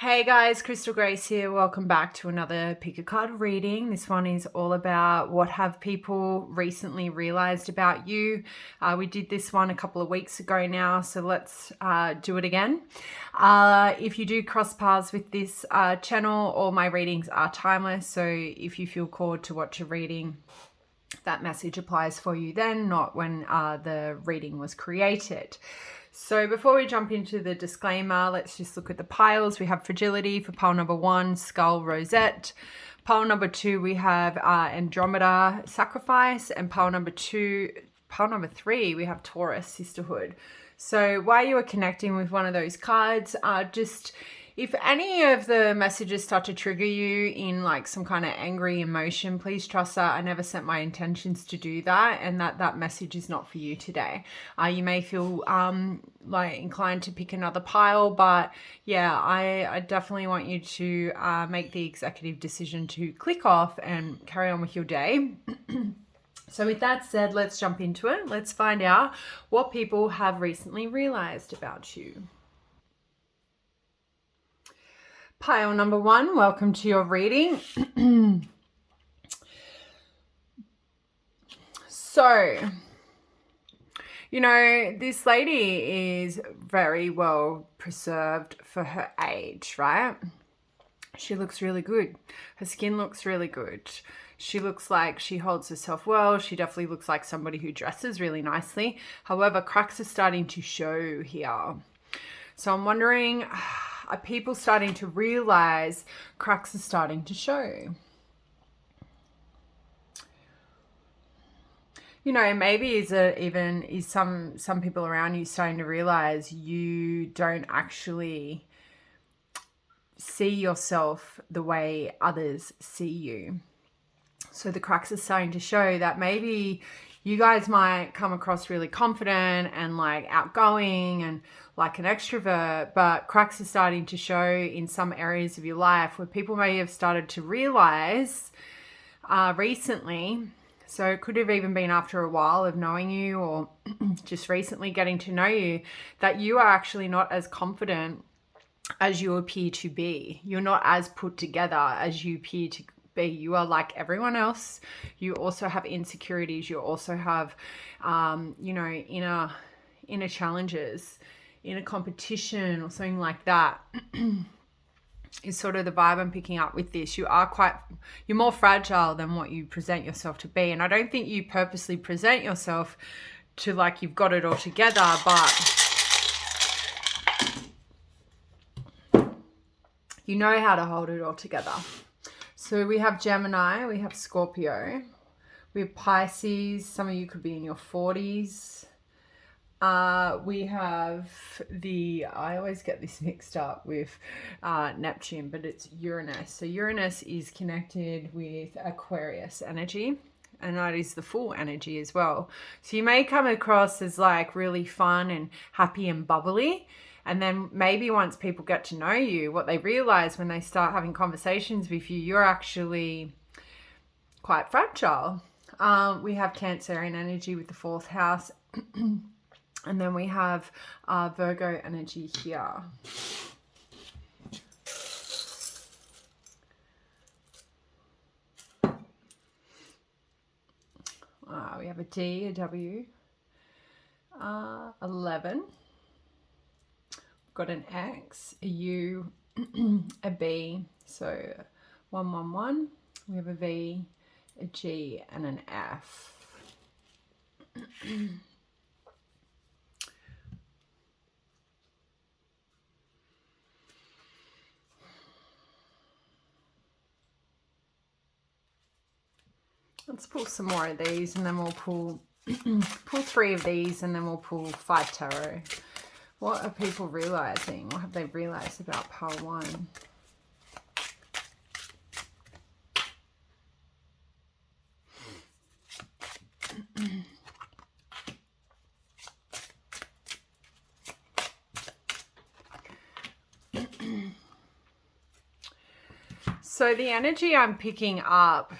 Hey guys, Crystal Grace here. Welcome back to another pick a card reading. This one is all about what have people recently realized about you. We did this one a couple of weeks ago now, so let's do it again. If you do cross paths with this channel, all my readings are timeless. So if you feel called to watch a reading, that message applies for you then, not when the reading was created. So before we jump into the disclaimer, let's just look at the piles. We have Fragility for pile number 1, Skull Rosette. Pile number 2, we have Andromeda, Sacrifice. And pile number 3, we have Taurus, Sisterhood. So while you are connecting with one of those cards, just if any of the messages start to trigger you in like some kind of angry emotion, please trust that I never set my intentions to do that, and that message is not for you today. You may feel like inclined to pick another pile, but yeah, I definitely want you to make the executive decision to click off and carry on with your day. So with that said, let's jump into it. Let's find out what people have recently realized about you. Pile number 1, welcome to your reading. So, you know, this lady is very well preserved for her age, right? She looks really good. Her skin looks really good. She looks like she holds herself well. She definitely looks like somebody who dresses really nicely. However, cracks are starting to show here. So I'm wondering, are people starting to realize cracks are starting to show? You know, maybe is some people around you starting to realize you don't actually see yourself the way others see you. So the cracks are starting to show that maybe you guys might come across really confident and like outgoing and like an extrovert, but cracks are starting to show in some areas of your life where people may have started to realize recently. So it could have even been after a while of knowing you or just recently getting to know you, that you are actually not as confident as you appear to be. You're not as put together as you appear to be. You are like everyone else. You also have insecurities. You also have, you know, inner challenges, inner competition or something like that. Is sort of the vibe I'm picking up with this. You're more fragile than what you present yourself to be. And I don't think you purposely present yourself to like you've got it all together, but you know how to hold it all together. So we have Gemini, we have Scorpio, we have Pisces. Some of you could be in your 40s. We have I always get this mixed up with Neptune, but it's Uranus. So Uranus is connected with Aquarius energy, and that is the full energy as well. So you may come across as like really fun and happy and bubbly. And then maybe once people get to know you, what they realize when they start having conversations with you, you're actually quite fragile. We have Cancerian energy with the 4th house. And then we have Virgo energy here. We have a D, a W, 11. Got an X, a U, a B, so 111. We have a V, a G, and an F. Let's pull some more of these, and then we'll pull 3 of these, and then we'll pull 5 tarot. What are people realizing? What have they realized about pile 1? So the energy I'm picking up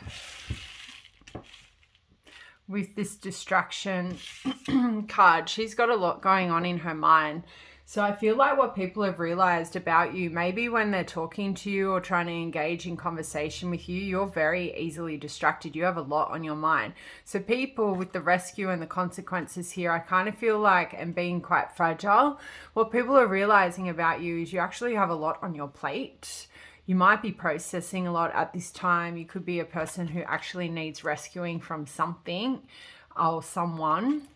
with this distraction card, she's got a lot going on in her mind. So I feel like what people have realized about you, maybe when they're talking to you or trying to engage in conversation with you, you're very easily distracted. You have a lot on your mind. So people with the rescue and the consequences here, I kind of feel like, and being quite fragile, what people are realizing about you is you actually have a lot on your plate. You might be processing a lot at this time. You could be a person who actually needs rescuing from something or someone.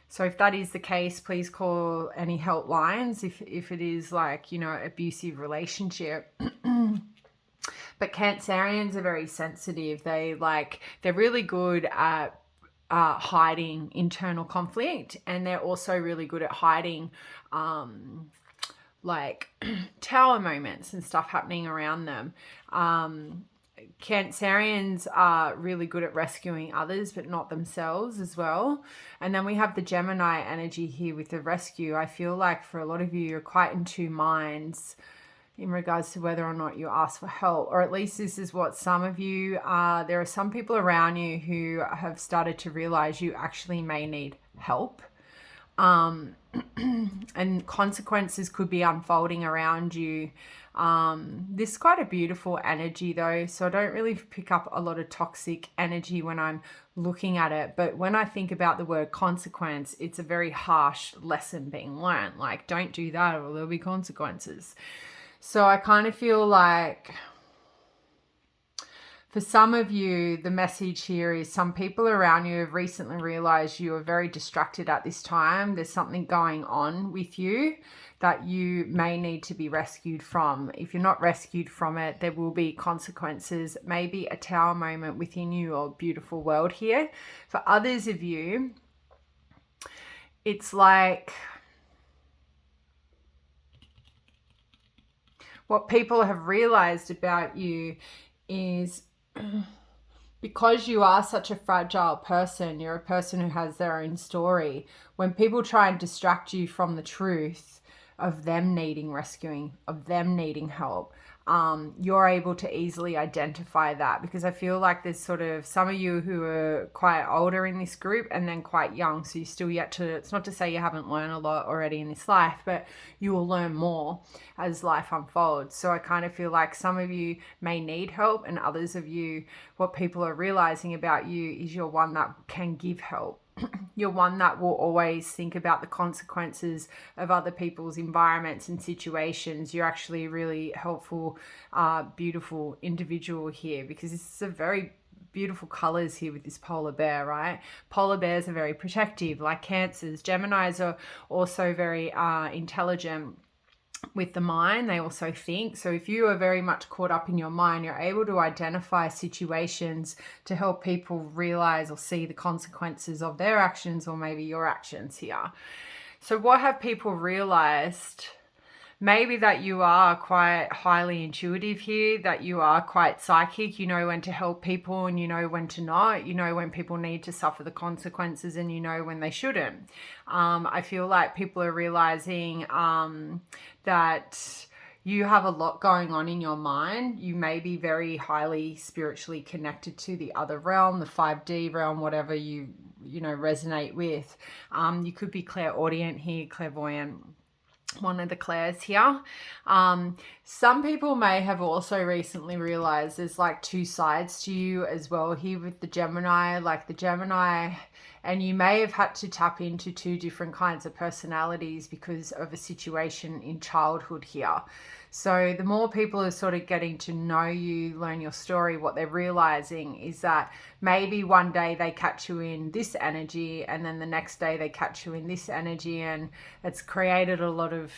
So if that is the case, please call any helplines if it is like, you know, abusive relationship. But Cancerians are very sensitive. They're really good at hiding internal conflict, and they're also really good at hiding like tower moments and stuff happening around them. Cancerians are really good at rescuing others, but not themselves as well. And then we have the Gemini energy here with the rescue. I feel like for a lot of you, you're quite in two minds in regards to whether or not you ask for help, or at least this is what some of you are. There are some people around you who have started to realize you actually may need help. And consequences could be unfolding around you. This is quite a beautiful energy though, so I don't really pick up a lot of toxic energy when I'm looking at it. But when I think about the word consequence, it's a very harsh lesson being learned. Like, don't do that or there'll be consequences. So I kind of feel like for some of you, the message here is some people around you have recently realized you are very distracted at this time. There's something going on with you that you may need to be rescued from. If you're not rescued from it, there will be consequences, maybe a tower moment within your beautiful world here. For others of you, it's like what people have realized about you is because you are such a fragile person, you're a person who has their own story. When people try and distract you from the truth of them needing rescuing, of them needing help, you're able to easily identify that, because I feel like there's sort of some of you who are quite older in this group and then quite young. So you still yet to, it's not to say you haven't learned a lot already in this life, but you will learn more as life unfolds. So I kind of feel like some of you may need help, and others of you, what people are realizing about you is you're one that can give help. You're one that will always think about the consequences of other people's environments and situations. You're actually a really helpful, beautiful individual here, because this is a very beautiful colors here with this polar bear, right? Polar bears are very protective, like Cancers. Geminis are also very intelligent with the mind. They also think. So if you are very much caught up in your mind, you're able to identify situations to help people realize or see the consequences of their actions, or maybe your actions here. So what have people realized? Maybe that you are quite highly intuitive here, that you are quite psychic. You know when to help people and you know when to not. You know when people need to suffer the consequences and you know when they shouldn't. I feel like people are realizing that you have a lot going on in your mind. You may be very highly spiritually connected to the other realm, the 5D realm, whatever you resonate with. You could be clairaudient here, clairvoyant, one of the clairs here. Some people may have also recently realized there's like two sides to you as well here with the Gemini, and you may have had to tap into two different kinds of personalities because of a situation in childhood here. So the more people are sort of getting to know you, learn your story, what they're realizing is that maybe one day they catch you in this energy and then the next day they catch you in this energy, and it's created a lot of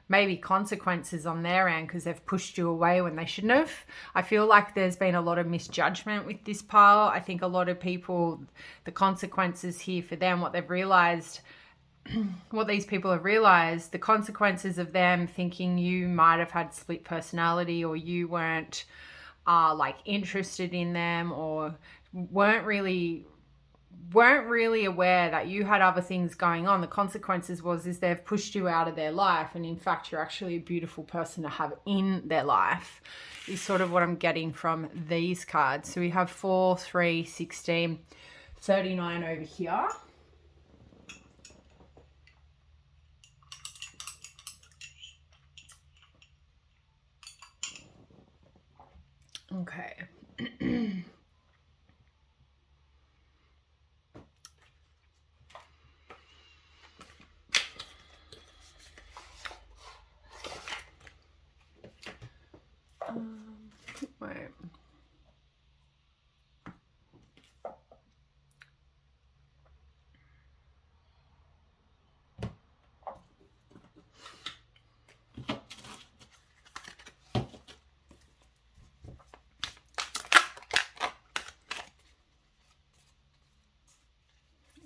maybe consequences on their end because they've pushed you away when they shouldn't have. I feel like there's been a lot of misjudgment with this pile. I think a lot of people, the consequences here for them, what they've realized, what these people have realized, the consequences of them thinking you might have had split personality, or you weren't like interested in them, or weren't really aware that you had other things going on. The consequences is they've pushed you out of their life, and in fact you're actually a beautiful person to have in their life, is sort of what I'm getting from these cards. So we have 4, 3, 16, 39 over here. Okay. Wait.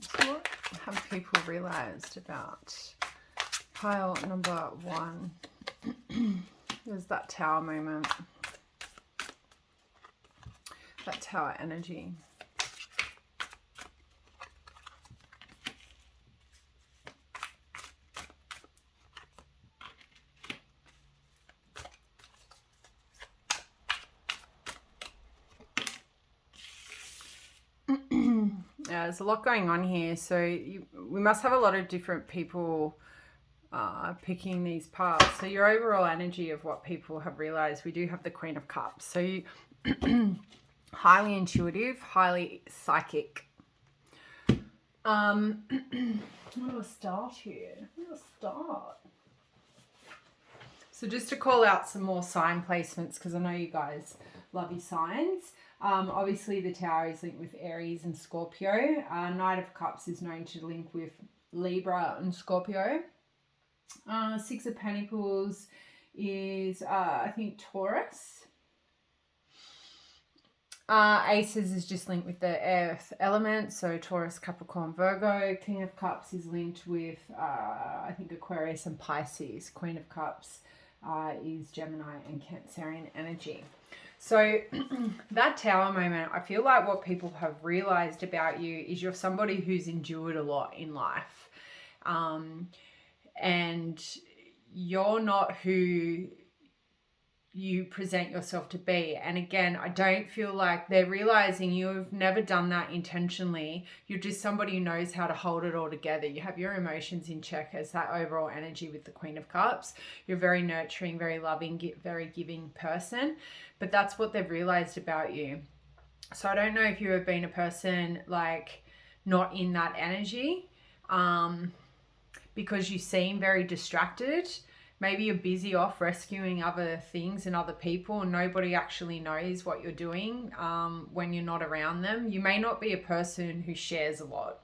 So what have people realized about pile number 1? There's that tower moment, that tower energy. Yeah, there's a lot going on here. So we must have a lot of different people picking these parts. So your overall energy of what people have realized, we do have the Queen of Cups. So you highly intuitive, highly psychic. Where do I start here? Where do I start? So just to call out some more sign placements, because I know you guys love your signs. Obviously the Tower is linked with Aries and Scorpio. Knight of Cups is known to link with Libra and Scorpio. Six of Pentacles is, I think, Taurus. Aces is just linked with the earth element, so Taurus, Capricorn, Virgo. King of Cups is linked with, I think, Aquarius and Pisces. Queen of Cups is Gemini and Cancerian energy. So that Tower moment, I feel like what people have realized about you is you're somebody who's endured a lot in life. And you're not who you present yourself to be. And again, I don't feel like they're realizing you've never done that intentionally. You're just somebody who knows how to hold it all together. You have your emotions in check as that overall energy with the Queen of Cups. You're very nurturing, very loving, very giving person. But that's what they've realized about you. So I don't know if you have been a person like not in that energy, because you seem very distracted. Maybe you're busy off rescuing other things and other people, and nobody actually knows what you're doing when you're not around them. You may not be a person who shares a lot.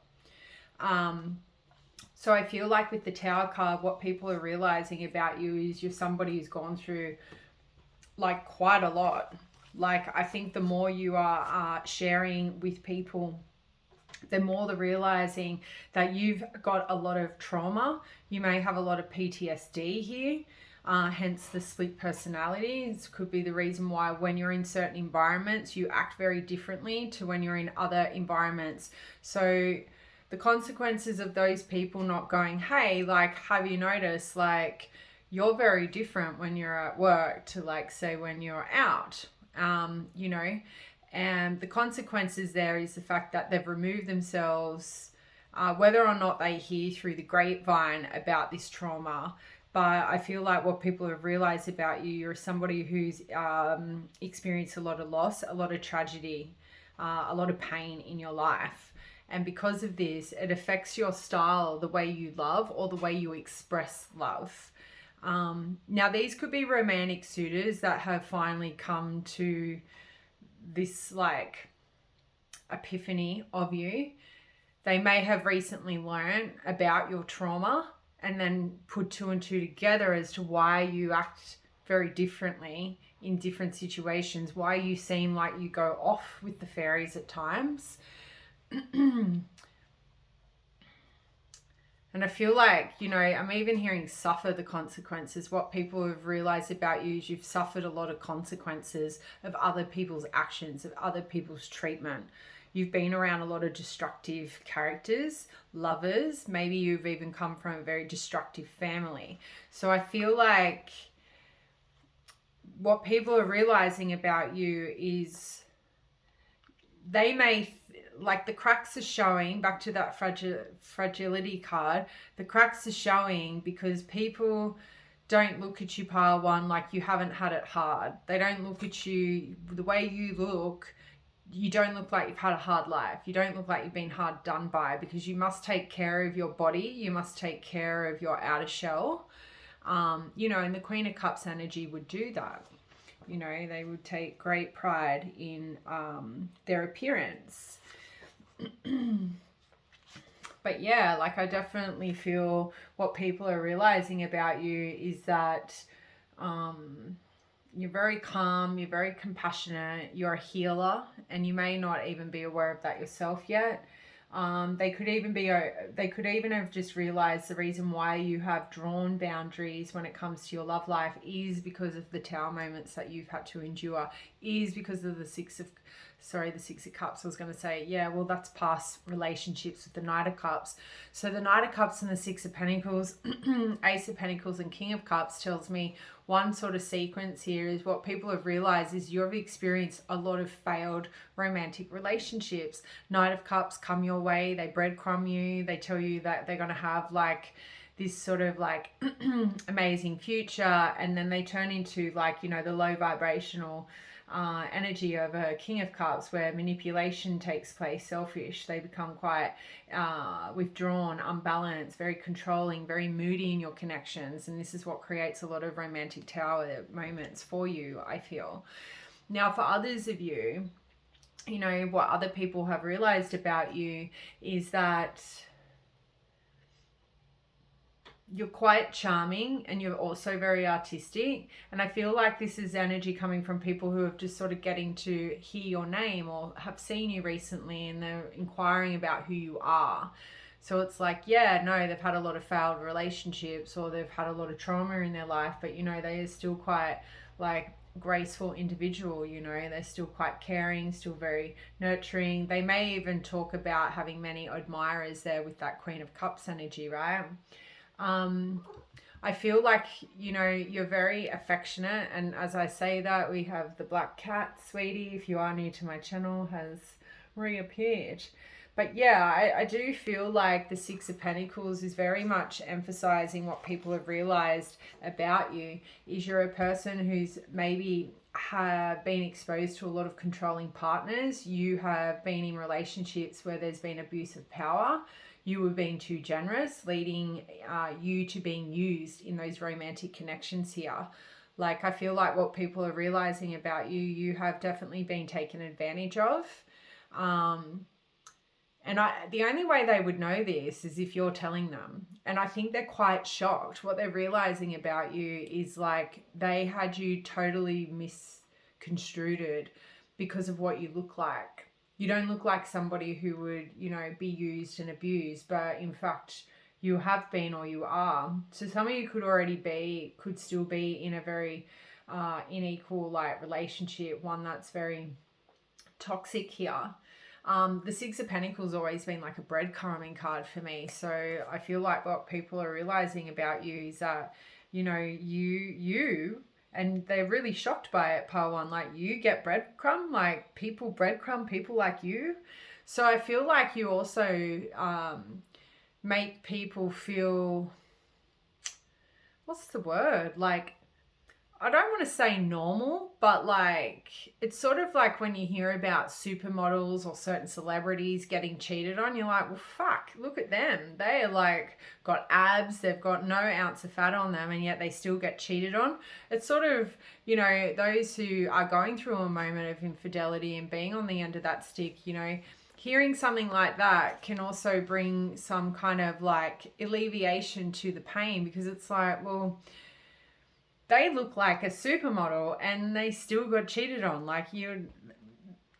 So I feel like with the Tower card, what people are realizing about you is you're somebody who's gone through like quite a lot. Like, I think the more you are sharing with people, the more they're realizing that you've got a lot of trauma. You may have a lot of PTSD here, hence the split personality. This could be the reason why when you're in certain environments, you act very differently to when you're in other environments. So the consequences of those people not going, hey, like, have you noticed, like, you're very different when you're at work to, like, say, when you're out, you know. And the consequences there is the fact that they've removed themselves, whether or not they hear through the grapevine about this trauma. But I feel like what people have realized about you, you're somebody who's experienced a lot of loss, a lot of tragedy, a lot of pain in your life. And because of this, it affects your style, the way you love or the way you express love. Now, these could be romantic suitors that have finally come to this like epiphany of you. They may have recently learned about your trauma and then put two and two together as to why you act very differently in different situations, why you seem like you go off with the fairies at times. And I feel like, you know, I'm even hearing suffer the consequences. What people have realized about you is you've suffered a lot of consequences of other people's actions, of other people's treatment. You've been around a lot of destructive characters, lovers. Maybe you've even come from a very destructive family. So I feel like what people are realizing about you is they may like the cracks are showing. Back to that fragility card, the cracks are showing because people don't look at you, pile one, like you haven't had it hard. They don't look at you the way you look. You don't look like you've had a hard life. You don't look like you've been hard done by, because you must take care of your body. You must take care of your outer shell. You know, and the Queen of Cups energy would do that. You know, they would take great pride in their appearance. But yeah, like I definitely feel what people are realizing about you is that you're very calm, you're very compassionate, you're a healer, and you may not even be aware of that yourself yet. They could even have just realized the reason why you have drawn boundaries when it comes to your love life is because of the Tower moments that you've had to endure, is because of the Six of Cups. I was going to say, yeah, well, that's past relationships with the Knight of Cups. So the Knight of Cups and the Six of Pentacles, Ace of Pentacles and King of Cups tells me one sort of sequence here is what people have realized is you've experienced a lot of failed romantic relationships. Knight of Cups come your way, they breadcrumb you, they tell you that they're going to have like this sort of like amazing future, and then they turn into like, you know, the low vibrational energy of a King of Cups, where manipulation takes place, selfish. They become quite withdrawn, unbalanced, very controlling, very moody in your connections. And this is what creates a lot of romantic Tower moments for you, I feel. Now, for others of you, you know, what other people have realized about you is that you're quite charming and you're also very artistic. And I feel like this is energy coming from people who have just sort of getting to hear your name or have seen you recently, and they're inquiring about who you are. So it's like, yeah, no, they've had a lot of failed relationships or they've had a lot of trauma in their life, but, you know, they are still quite like graceful individual. You know, they're still quite caring, still very nurturing. They may even talk about having many admirers there with that Queen of Cups energy, right? I feel like, you know, you're very affectionate, and as I say that, we have the black cat, sweetie, if you are new to my channel, has reappeared. But yeah, I do feel like the Six of Pentacles is very much emphasizing what people have realized about you is you're a person who's maybe have been exposed to a lot of controlling partners. You have been in relationships where there's been abuse of power. You were being too generous, leading you to being used in those romantic connections here. Like, I feel like what people are realizing about you, you have definitely been taken advantage of. And the only way they would know this is if you're telling them. And I think they're quite shocked. What they're realizing about you is like they had you totally misconstrued because of what you look like. You don't look like somebody who would, you know, be used and abused, but in fact, you have been or you are. So some of you could still be in a very unequal like relationship, one that's very toxic here. The Six of Pentacles always been like a breadcrumbing card for me. So I feel like what people are realizing about you is that, you know, and they're really shocked by it, pile one, like you get breadcrumb, like people breadcrumb people like you. So I feel like you also make people feel, what's the word, like, I don't want to say normal, but like it's sort of like when you hear about supermodels or certain celebrities getting cheated on, you're like, well, fuck, look at them. They are like got abs, they've got no ounce of fat on them, and yet they still get cheated on. It's sort of, you know, those who are going through a moment of infidelity and being on the end of that stick, you know, hearing something like that can also bring some kind of like alleviation to the pain, because it's like, well, they look like a supermodel and they still got cheated on. Like you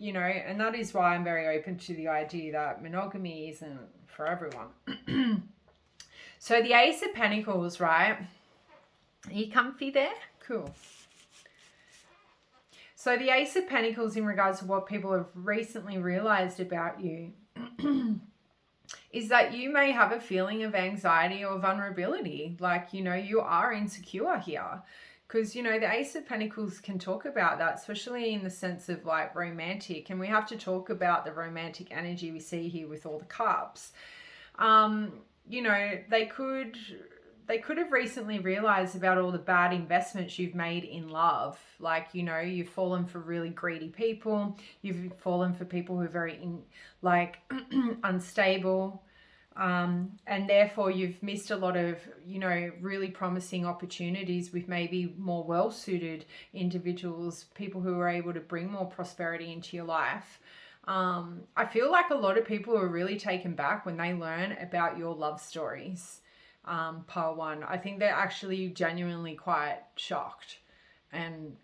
know, and that is why I'm very open to the idea that monogamy isn't for everyone. So the Ace of Pentacles, right? Are you comfy there? Cool. So the Ace of Pentacles, in regards to what people have recently realized about you, is that you may have a feeling of anxiety or vulnerability. Like, you know, you are insecure here. Because, you know, the Ace of Pentacles can talk about that, especially in the sense of like romantic. And we have to talk about the romantic energy we see here with all the cups. You know, they could they could have recently realized about all the bad investments you've made in love. Like, you know, you've fallen for really greedy people. You've fallen for people who are very unstable. And therefore you've missed a lot of, you know, really promising opportunities with maybe more well-suited individuals, people who are able to bring more prosperity into your life. I feel like a lot of people are really taken back when they learn about your love stories. Pile one, I think they're actually genuinely quite shocked and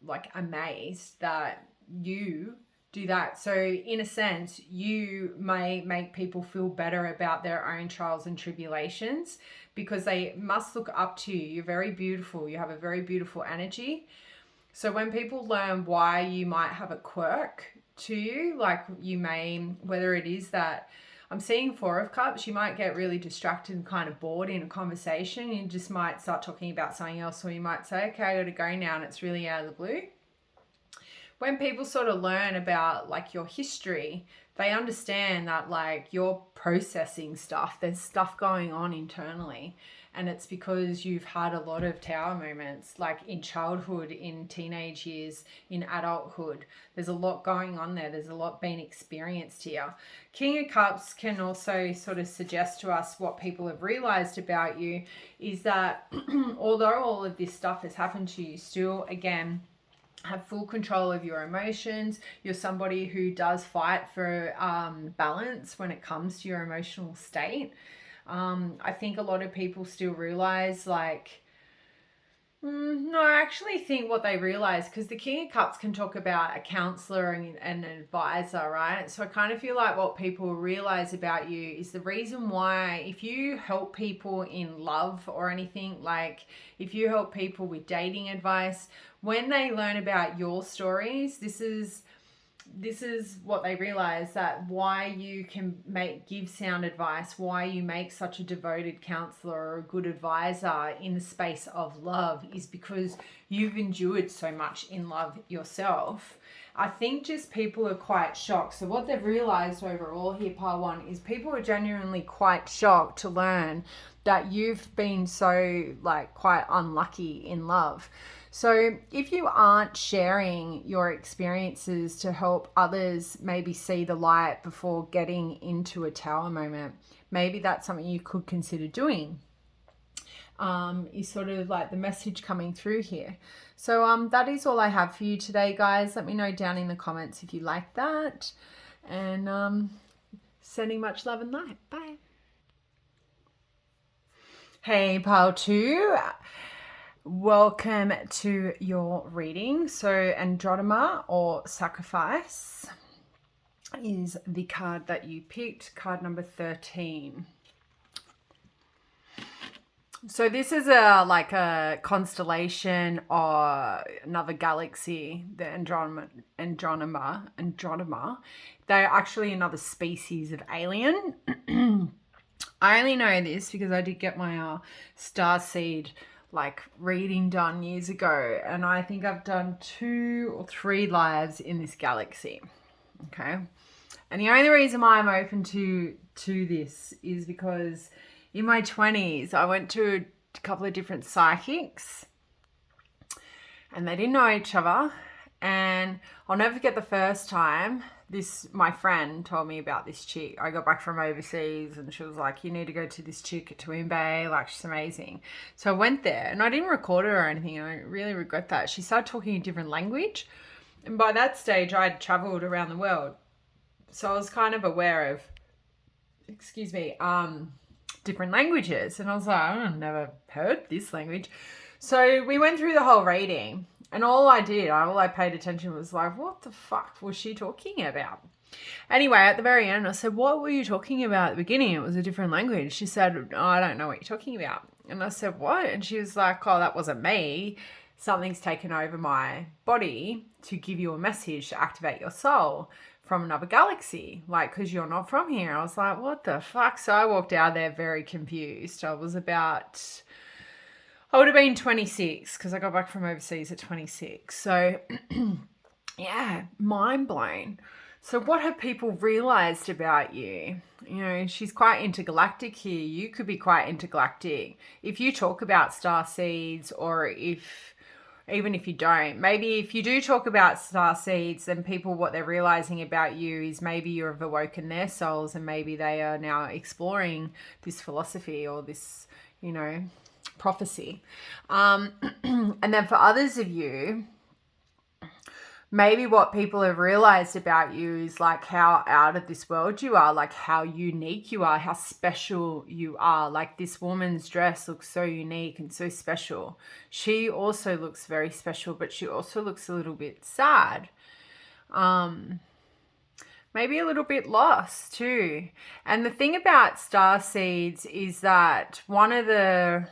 like amazed that you do that. So in a sense, you may make people feel better about their own trials and tribulations because they must look up to you. You're very beautiful. You have a very beautiful energy. So when people learn why you might have a quirk to you, like you may, whether it is that I'm seeing Four of Cups, you might get really distracted and kind of bored in a conversation. You just might start talking about something else, or you might say, okay, I got to go now, and it's really out of the blue. When people sort of learn about like your history, they understand that like you're processing stuff. There's stuff going on internally. And it's because you've had a lot of tower moments, like in childhood, in teenage years, in adulthood. There's a lot going on there. There's a lot being experienced here. King of Cups can also sort of suggest to us what people have realized about you is that although all of this stuff has happened to you, still, again, have full control of your emotions. You're somebody who does fight for balance when it comes to your emotional state. I think a lot of people still realize like, no, I actually think what they realize, because the King of Cups can talk about a counselor and an advisor, right? So I kind of feel like what people realize about you is the reason why, if you help people in love or anything, like if you help people with dating advice, when they learn about your stories, this is what they realize, that why you can give sound advice, why you make such a devoted counselor or a good advisor in the space of love, is because you've endured so much in love yourself. I think just people are quite shocked. So what they've realized overall here, Pile One, is people are genuinely quite shocked to learn that you've been so like quite unlucky in love. So if you aren't sharing your experiences to help others maybe see the light before getting into a tower moment, maybe that's something you could consider doing. Is sort of like the message coming through here. So that is all I have for you today, guys. Let me know down in the comments if you like that. And sending much love and light. Bye. Hey, Pile 2. Welcome to your reading. So Andromeda, or Sacrifice, is the card that you picked, card number 13. So this is like a constellation or another galaxy, the Andromeda. They're actually another species of alien. I only know this because I did get my starseed like reading done years ago, and I think I've done 2 or 3 lives in this galaxy. Okay, and the only reason why I'm open to this is because in my 20s I went to a couple of different psychics and they didn't know each other, and I'll never forget the first time my friend told me about this chick. I got back from overseas and she was like, you need to go to this chick at Twin Bay, like she's amazing. So I went there and I didn't record her or anything. I really regret that. She started talking a different language, and by that stage I had traveled around the world, so I was kind of aware of different languages, and I was like, I've never heard this language. So we went through the whole reading, and all I paid attention was like, what the fuck was she talking about? Anyway, at the very end, I said, what were you talking about at the beginning? It was a different language. She said, oh, I don't know what you're talking about. And I said, what? And she was like, oh, that wasn't me. Something's taken over my body to give you a message to activate your soul from another galaxy, like, because you're not from here. I was like, what the fuck? So I walked out there very confused. I would have been 26 because I got back from overseas at 26. So yeah, mind blown. So what have people realized about you? You know, she's quite intergalactic here. You could be quite intergalactic. If you talk about star seeds, or even if you don't, maybe if you do talk about star seeds, then people, what they're realizing about you is maybe you have awoken their souls, and maybe they are now exploring this philosophy or this, you know, prophecy. And then for others of you, maybe what people have realized about you is like how out of this world you are, like how unique you are, how special you are. Like this woman's dress looks so unique and so special. She also looks very special, but she also looks a little bit sad. Maybe a little bit lost too. And the thing about star seeds is that one of the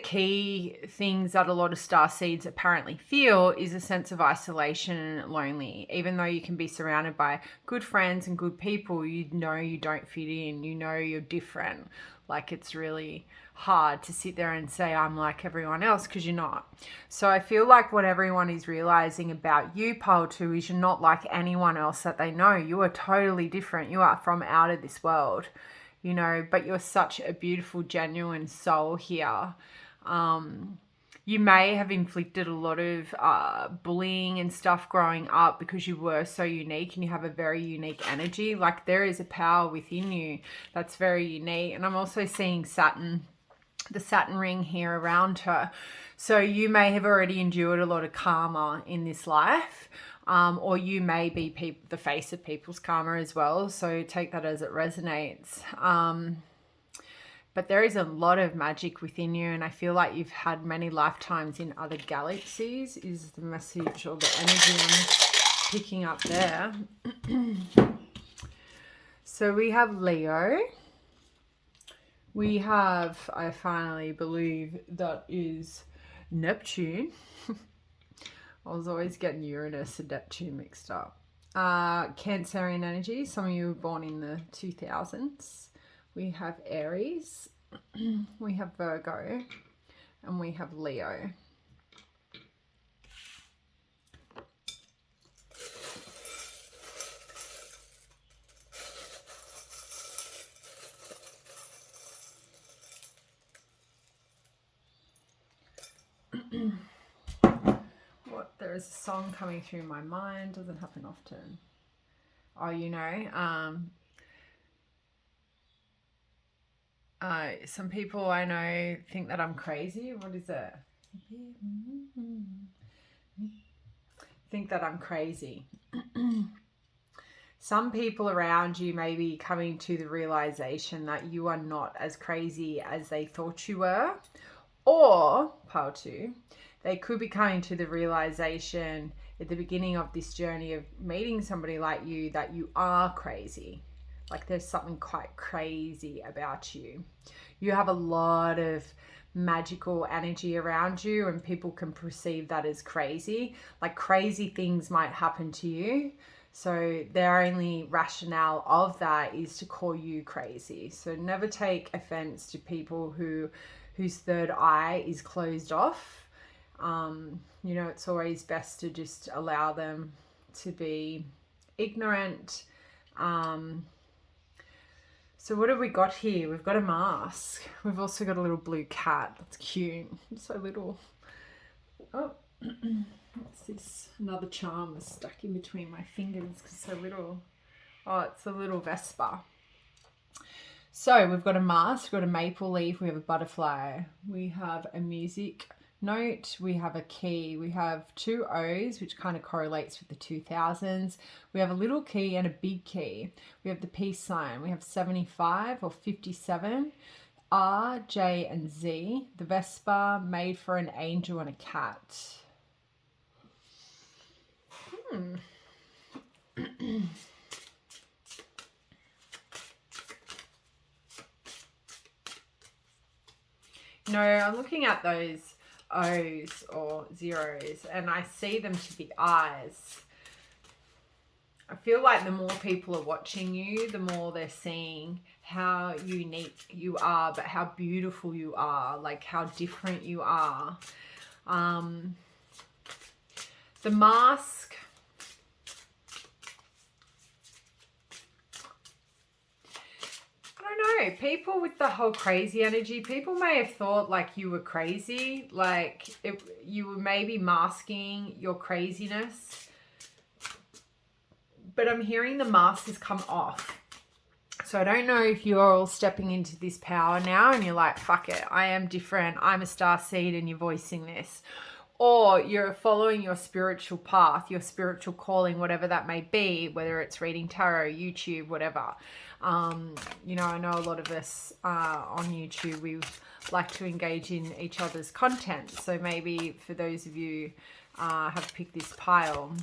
key things that a lot of star seeds apparently feel is a sense of isolation and lonely. Even though you can be surrounded by good friends and good people, you know you don't fit in, you know you're different. Like it's really hard to sit there and say I'm like everyone else, because you're not. So I feel like what everyone is realizing about you, Pile 2, is you're not like anyone else that they know. You are totally different. You are from out of this world. You know, but you're such a beautiful, genuine soul here. You may have inflicted a lot of bullying and stuff growing up because you were so unique and you have a very unique energy. Like there is a power within you that's very unique. And I'm also seeing Saturn, the Saturn ring here around her. So you may have already endured a lot of karma in this life. Or you may be the face of people's karma as well. So take that as it resonates. But there is a lot of magic within you. And I feel like you've had many lifetimes in other galaxies is the message or the energy I'm picking up there. So we have Leo. We have, I finally believe that is Neptune. I was always getting Uranus and Neptune mixed up. Cancerian energy. Some of you were born in the 2000s. We have Aries. We have Virgo. And we have Leo. There's a song coming through my mind, doesn't happen often. Oh, you know, some people I know think that I'm crazy. What is it? Think that I'm crazy. Some people around you may be coming to the realization that you are not as crazy as they thought you were. Or, Pile 2, they could be coming to the realization at the beginning of this journey of meeting somebody like you that you are crazy. Like there's something quite crazy about you. You have a lot of magical energy around you and people can perceive that as crazy. Like crazy things might happen to you. So their only rationale of that is to call you crazy. So never take offense to people whose third eye is closed off. You know, it's always best to just allow them to be ignorant. So what have we got here? We've got a mask. We've also got a little blue cat. That's cute. It's so little. Oh, what's this? Another charm is stuck in between my fingers because it's so little. Oh, it's a little Vespa. So we've got a mask, we've got a maple leaf, we have a butterfly, we have a music note, we have a key, we have 2 O's, which kind of correlates with the 2000s. We have a little key and a big key. We have the peace sign. We have 75 or 57, R, J, and Z. The Vespa, made for an angel and a cat. No, I'm looking at those O's or zeros and I see them to be eyes. I feel like the more people are watching you, the more they're seeing how unique you are, but how beautiful you are, like how different you are. The mask don't know. People with the whole crazy energy, people may have thought like you were crazy, like you were maybe masking your craziness. But I'm hearing the mask has come off. So I don't know if you're all stepping into this power now and you're like, fuck it, I am different. I'm a star seed and you're voicing this. Or you're following your spiritual path, your spiritual calling, whatever that may be, whether it's reading tarot, YouTube, whatever. You know, I know a lot of us on YouTube, we like to engage in each other's content. So maybe for those of you have picked this pile.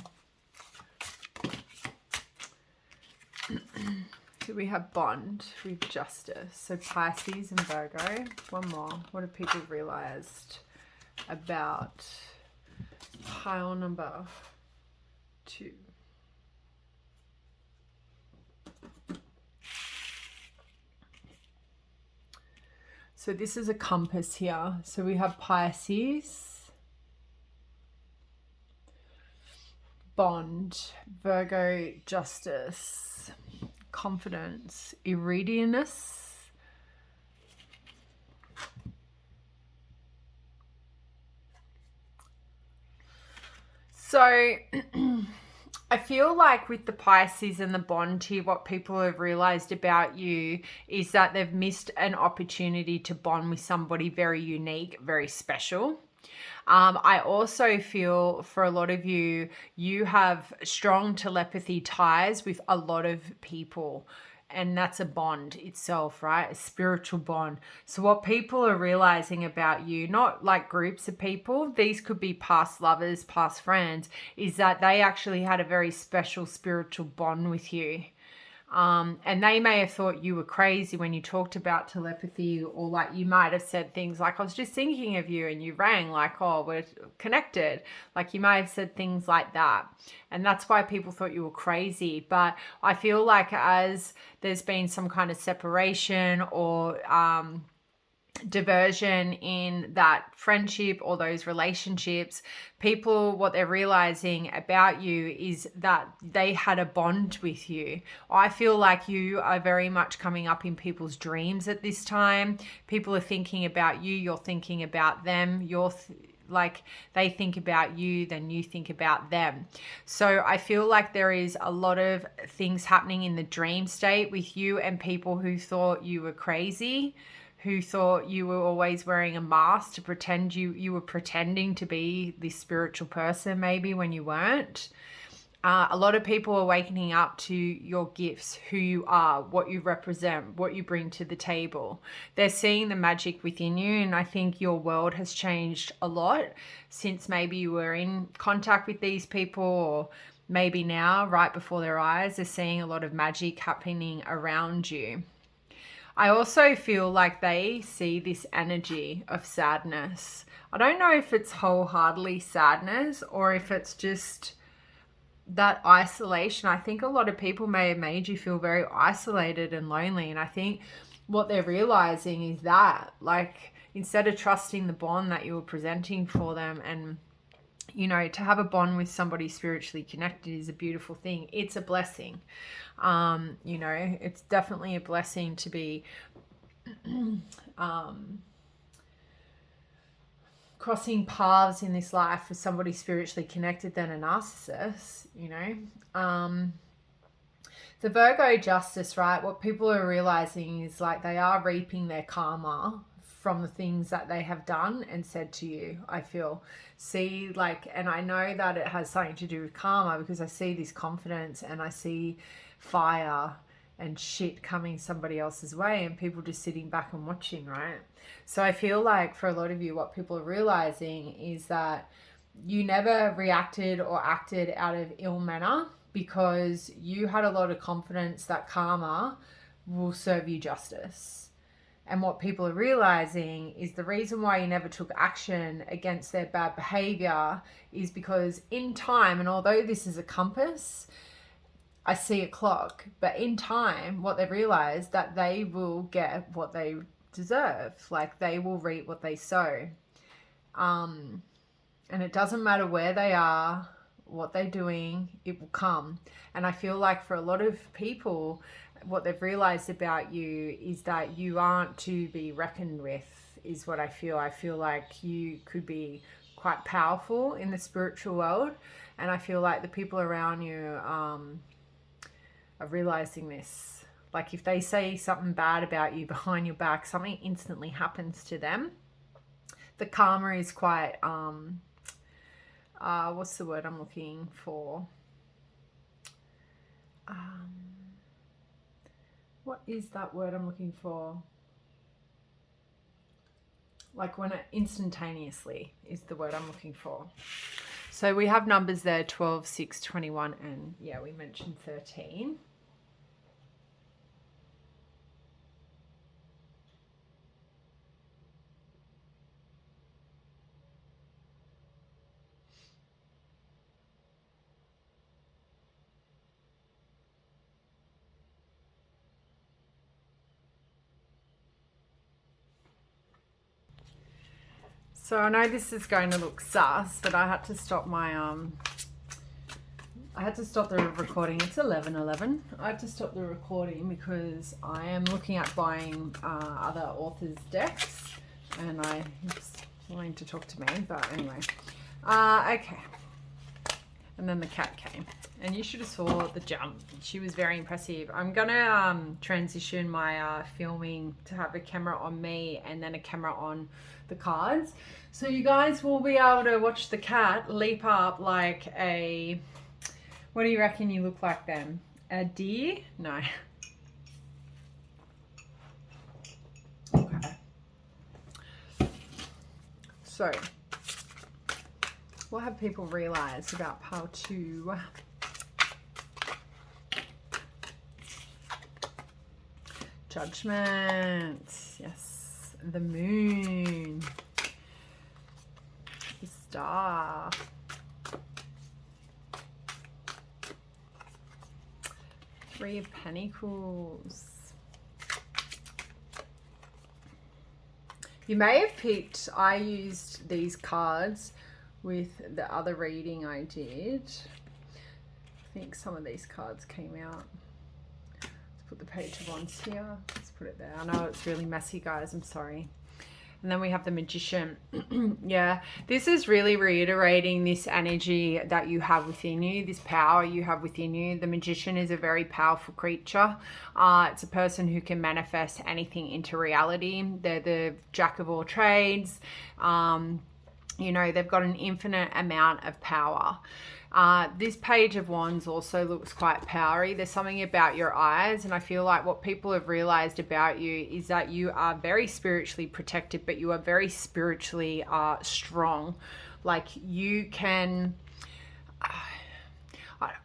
So we have bond with justice. So Pisces and Virgo. One more. What have people realized about pile number 2? So this is a compass here. So we have Pisces, bond, Virgo, justice, confidence, iridianus, so I feel like with the Pisces and the bond here, what people have realized about you is that they've missed an opportunity to bond with somebody very unique, very special. I also feel for a lot of you, you have strong telepathy ties with a lot of people. And that's a bond itself, right? A spiritual bond. So what people are realizing about you, not like groups of people, these could be past lovers, past friends, is that they actually had a very special spiritual bond with you. And they may have thought you were crazy when you talked about telepathy, or like you might have said things like, I was just thinking of you, and you rang like, oh, we're connected. Like you might have said things like that. And that's why people thought you were crazy. But I feel like as there's been some kind of separation or diversion in that friendship or those relationships, people, what they're realizing about you is that they had a bond with you. I feel like you are very much coming up in people's dreams at this time. People are thinking about you, you're thinking about them, like they think about you, then you think about them. So I feel like there is a lot of things happening in the dream state with you and people who thought you were crazy, who thought you were always wearing a mask to pretend you were pretending to be this spiritual person maybe when you weren't. A lot of people are awakening up to your gifts, who you are, what you represent, what you bring to the table. They're seeing the magic within you, and I think your world has changed a lot since maybe you were in contact with these people, or maybe now, right before their eyes, they're seeing a lot of magic happening around you. I also feel like they see this energy of sadness. I don't know if it's wholeheartedly sadness or if it's just that isolation. I think a lot of people may have made you feel very isolated and lonely. And I think what they're realizing is that, like, instead of trusting the bond that you were presenting for them, and you know, to have a bond with somebody spiritually connected is a beautiful thing. It's a blessing. You know, it's definitely a blessing to be crossing paths in this life with somebody spiritually connected than a narcissist, you know. The Virgo justice, right? What people are realizing is like they are reaping their karma from the things that they have done and said to you, I feel. See, like, and I know that it has something to do with karma because I see this confidence and I see fire and shit coming somebody else's way and people just sitting back and watching, right? So I feel like for a lot of you, what people are realizing is that you never reacted or acted out of ill manner because you had a lot of confidence that karma will serve you justice. And what people are realizing is the reason why you never took action against their bad behavior is because in time, and although this is a compass, I see a clock, but in time, what they've realized that they will get what they deserve. Like they will reap what they sow. And it doesn't matter where they are, what they're doing, it will come. And I feel like for a lot of people, what they've realized about you is that you aren't to be reckoned with, is what I feel. I feel like you could be quite powerful in the spiritual world, and I feel like the people around you are realizing this. Like if they say something bad about you behind your back, something instantly happens to them. The karma is quite what's the word I'm looking for? What is that word I'm looking for? Like when it instantaneously is the word I'm looking for. So we have numbers there, 12, 6, 21, and yeah, we mentioned 13. So I know this is going to look sus, but I had to stop my I had to stop the recording. It's 11:11. I had to stop the recording because I am looking at buying other authors' decks, and I was wanting to talk to me, but anyway. Okay. And then the cat came, and you should have saw the jump. She was very impressive. I'm gonna transition my filming to have a camera on me and then a camera on the cards, so you guys will be able to watch the cat leap up like a, what do you reckon you look like then? A deer? No. Okay. So what have people realized about pile 2? Judgment. Yes. The moon. The star. Three of Pentacles. You may have picked, I used these cards with the other reading I did. I think some of these cards came out. Let's put the Page of Wands here. Let's put it there. I know it's really messy, guys. I'm sorry. And then we have the Magician. Yeah, this is really reiterating this energy that you have within you, this power you have within you. The Magician is a very powerful creature. It's a person who can manifest anything into reality. They're the jack of all trades. You know, they've got an infinite amount of power. This Page of Wands also looks quite powery. There's something about your eyes, and I feel like what people have realized about you is that you are very spiritually protected, but you are very spiritually strong. Like you can...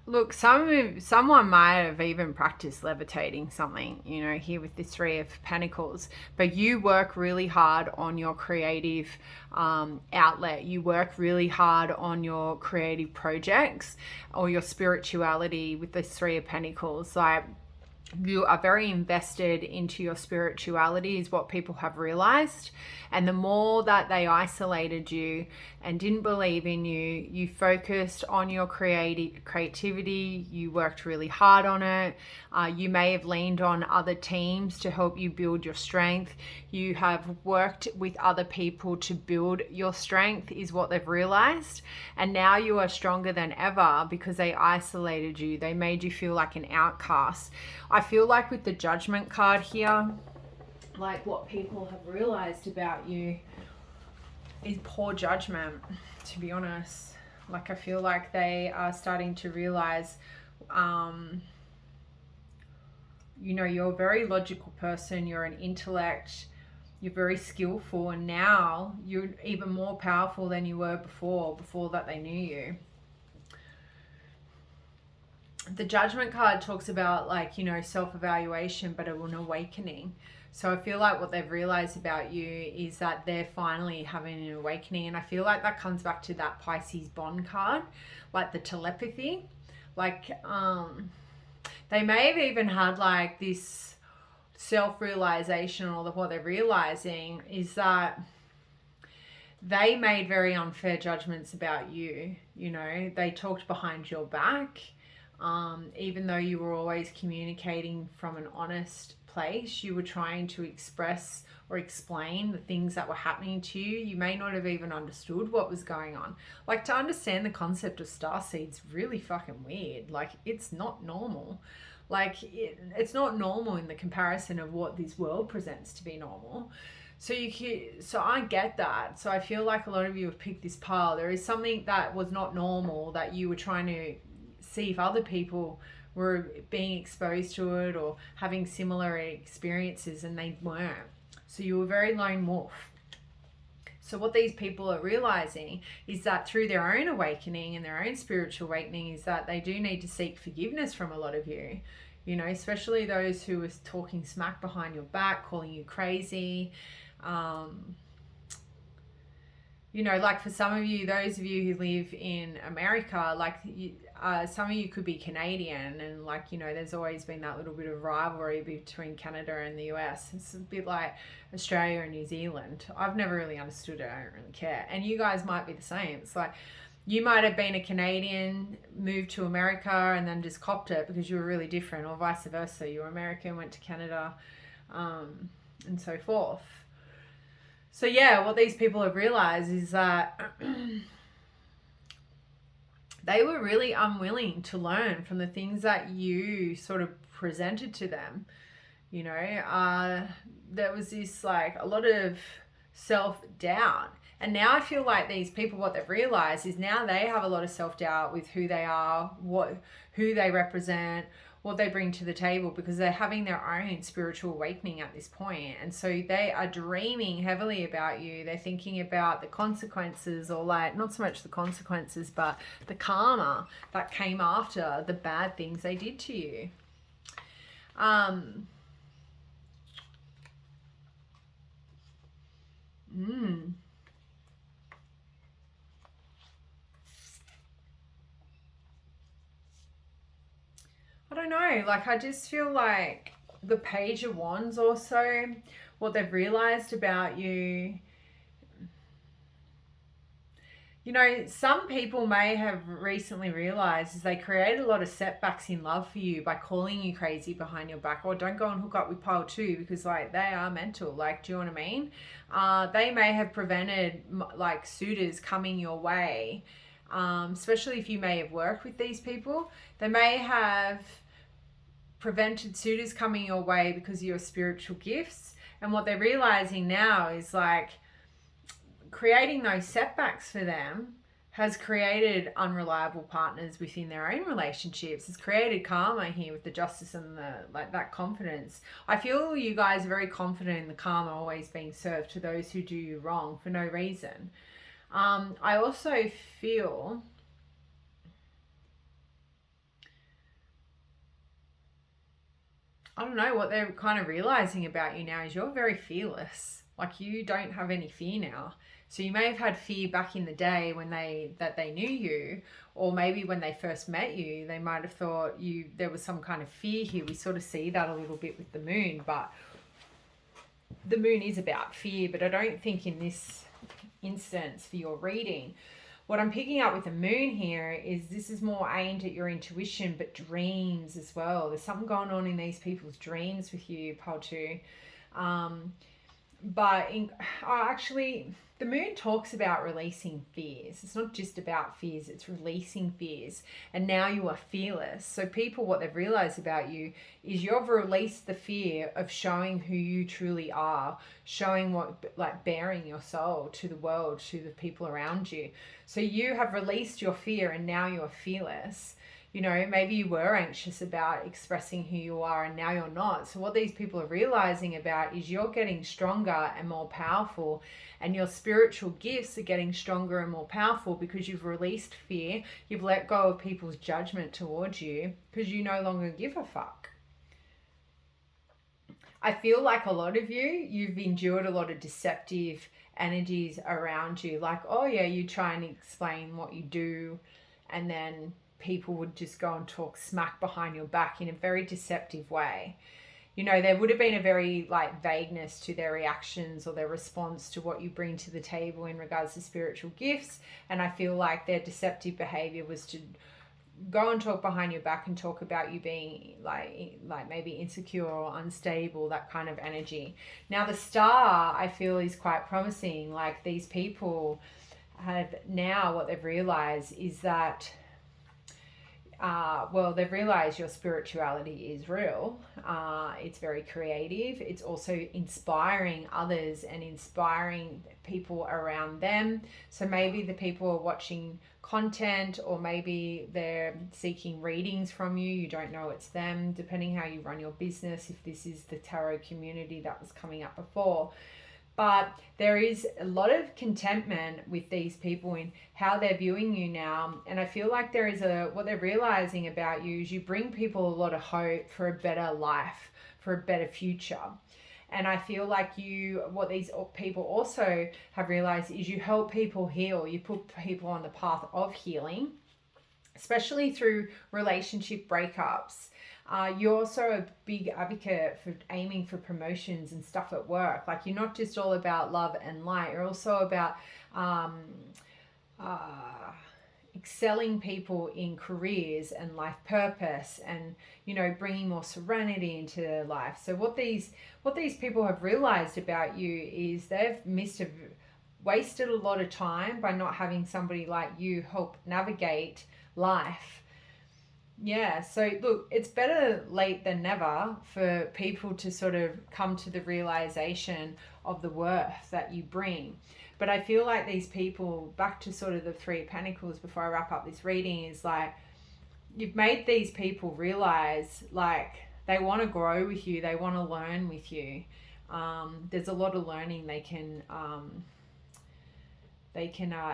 Look, someone might have even practiced levitating something, you know, here with this Three of Pentacles. But you work really hard on your creative outlet. You work really hard on your creative projects or your spirituality with this Three of Pentacles. Like, you are very invested into your spirituality is what people have realized. And the more that they isolated you and didn't believe in you, you focused on your creativity, you worked really hard on it. You may have leaned on other teams to help you build your strength. You have worked with other people to build your strength is what they've realized. And now you are stronger than ever because they isolated you. They made you feel like an outcast. I feel like with the Judgment card here, like what people have realized about you is poor judgment, to be honest. Like I feel like they are starting to realize, you know, you're a very logical person, you're an intellect, you're very skillful, and now you're even more powerful than you were before that they knew you. The Judgment card talks about, like, you know, self-evaluation, but an awakening. So I feel like what they've realized about you is that they're finally having an awakening. And I feel like that comes back to that Pisces bond card, like the telepathy. Like, they may have even had like this self-realization, or what they're realizing is that they made very unfair judgments about you. You know, they talked behind your back. Even though you were always communicating from an honest place, you were trying to express or explain the things that were happening to you. You may not have even understood what was going on. Like, to understand the concept of starseed's really fucking weird. Like, it's not normal. Like, it's not normal in the comparison of what this world presents to be normal. So I get that. So I feel like a lot of you have picked this pile. There is something that was not normal that you were trying to see if other people were being exposed to it or having similar experiences, and they weren't. So you were very lone wolf. So what these people are realizing is that through their own awakening and their own spiritual awakening is that they do need to seek forgiveness from a lot of you. You know, especially those who are talking smack behind your back, calling you crazy. You know, like for some of you, those of you who live in America, like some of you could be Canadian, and like, you know, there's always been that little bit of rivalry between Canada and the US. It's a bit like Australia and New Zealand. I've never really understood it. I don't really care. And you guys might be the same. It's like you might have been a Canadian, moved to America, and then just copped it because you were really different, or vice versa. You were American, went to Canada, and so forth. So yeah, what these people have realized is that they were really unwilling to learn from the things that you sort of presented to them. You know, there was this like a lot of self-doubt. And now I feel like these people, what they've realized is now they have a lot of self-doubt with who they are, who they represent, what they bring to the table, because they're having their own spiritual awakening at this point. And so they are dreaming heavily about you. They're thinking about the consequences, or like not so much the consequences, but the karma that came after the bad things they did to you. I don't know, like I just feel like the Page of Wands also, what they've realized about you, you know, some people may have recently realized is they create a lot of setbacks in love for you by calling you crazy behind your back. Or don't go and hook up with pile 2 because like they are mental. Like, do you know what I mean? They may have prevented like suitors coming your way, especially if you may have worked with these people. They may have prevented suitors coming your way because of your spiritual gifts. And what they're realizing now is like creating those setbacks for them has created unreliable partners within their own relationships. It's created karma here with the justice and the like, that confidence. I feel you guys are very confident in the karma always being served to those who do you wrong for no reason. I also feel I don't know, what they're kind of realizing about you now is you're very fearless. Like, you don't have any fear now. So you may have had fear back in the day when they knew you, or maybe when they first met you, they might have thought there was some kind of fear here. We sort of see that a little bit with the moon, but the moon is about fear. But I don't think in this instance for your reading, what I'm picking up with the moon here is this is more aimed at your intuition, but dreams as well. There's something going on in these people's dreams with you, pile 2. Actually, the moon talks about releasing fears. It's not just about fears, it's releasing fears. And now you are fearless. So people, what they've realized about you is you've released the fear of showing who you truly are, showing what, like bearing your soul to the world, to the people around you. So you have released your fear and now you're fearless. You know, maybe you were anxious about expressing who you are and now you're not. So what these people are realizing about is you're getting stronger and more powerful, and your spiritual gifts are getting stronger and more powerful because you've released fear. You've let go of people's judgment towards you because you no longer give a fuck. I feel like a lot of you've endured a lot of deceptive energies around you. Like, oh yeah, you try and explain what you do, and then people would just go and talk smack behind your back in a very deceptive way. You know, there would have been a very like vagueness to their reactions or their response to what you bring to the table in regards to spiritual gifts. And I feel like their deceptive behavior was to go and talk behind your back and talk about you being like maybe insecure or unstable, that kind of energy. Now the star, I feel, is quite promising. Like these people have now, what they've realized is that well, they've realized your spirituality is real. It's very creative. It's also inspiring others and inspiring people around them. So maybe the people are watching content, or maybe they're seeking readings from you. You don't know it's them, depending how you run your business, if this is the tarot community that was coming up before. But there is a lot of contentment with these people in how they're viewing you now. And I feel like there is what they're realizing about you is you bring people a lot of hope for a better life, for a better future. And I feel like what these people also have realized is you help people heal. You put people on the path of healing, especially through relationship breakups. You're also a big advocate for aiming for promotions and stuff at work. Like you're not just all about love and light. You're also about excelling people in careers and life purpose, and bringing more serenity into their life. So what these people have realized about you is they've wasted a lot of time by not having somebody like you help navigate life. Yeah, so look, it's better late than never for people to sort of come to the realization of the worth that you bring. But I feel like these people, back to sort of the Three of Pentacles before I wrap up this reading, is like you've made these people realize like they want to grow with you, they want to learn with you. There's a lot of learning they can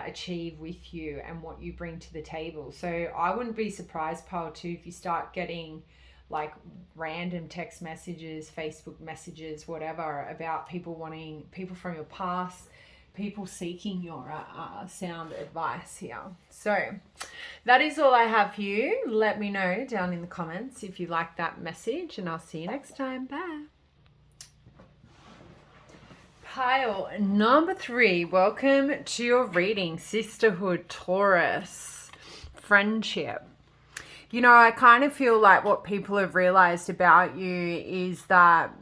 achieve with you and what you bring to the table. So I wouldn't be surprised, Pile 2, if you start getting like random text messages, Facebook messages, whatever, about people from your past, people seeking your sound advice here. So that is all I have for you. Let me know down in the comments if you like that message, and I'll see you next time. Bye. Pile number 3, welcome to your reading, Sisterhood, Taurus, Friendship. I kind of feel like what people have realized about you is that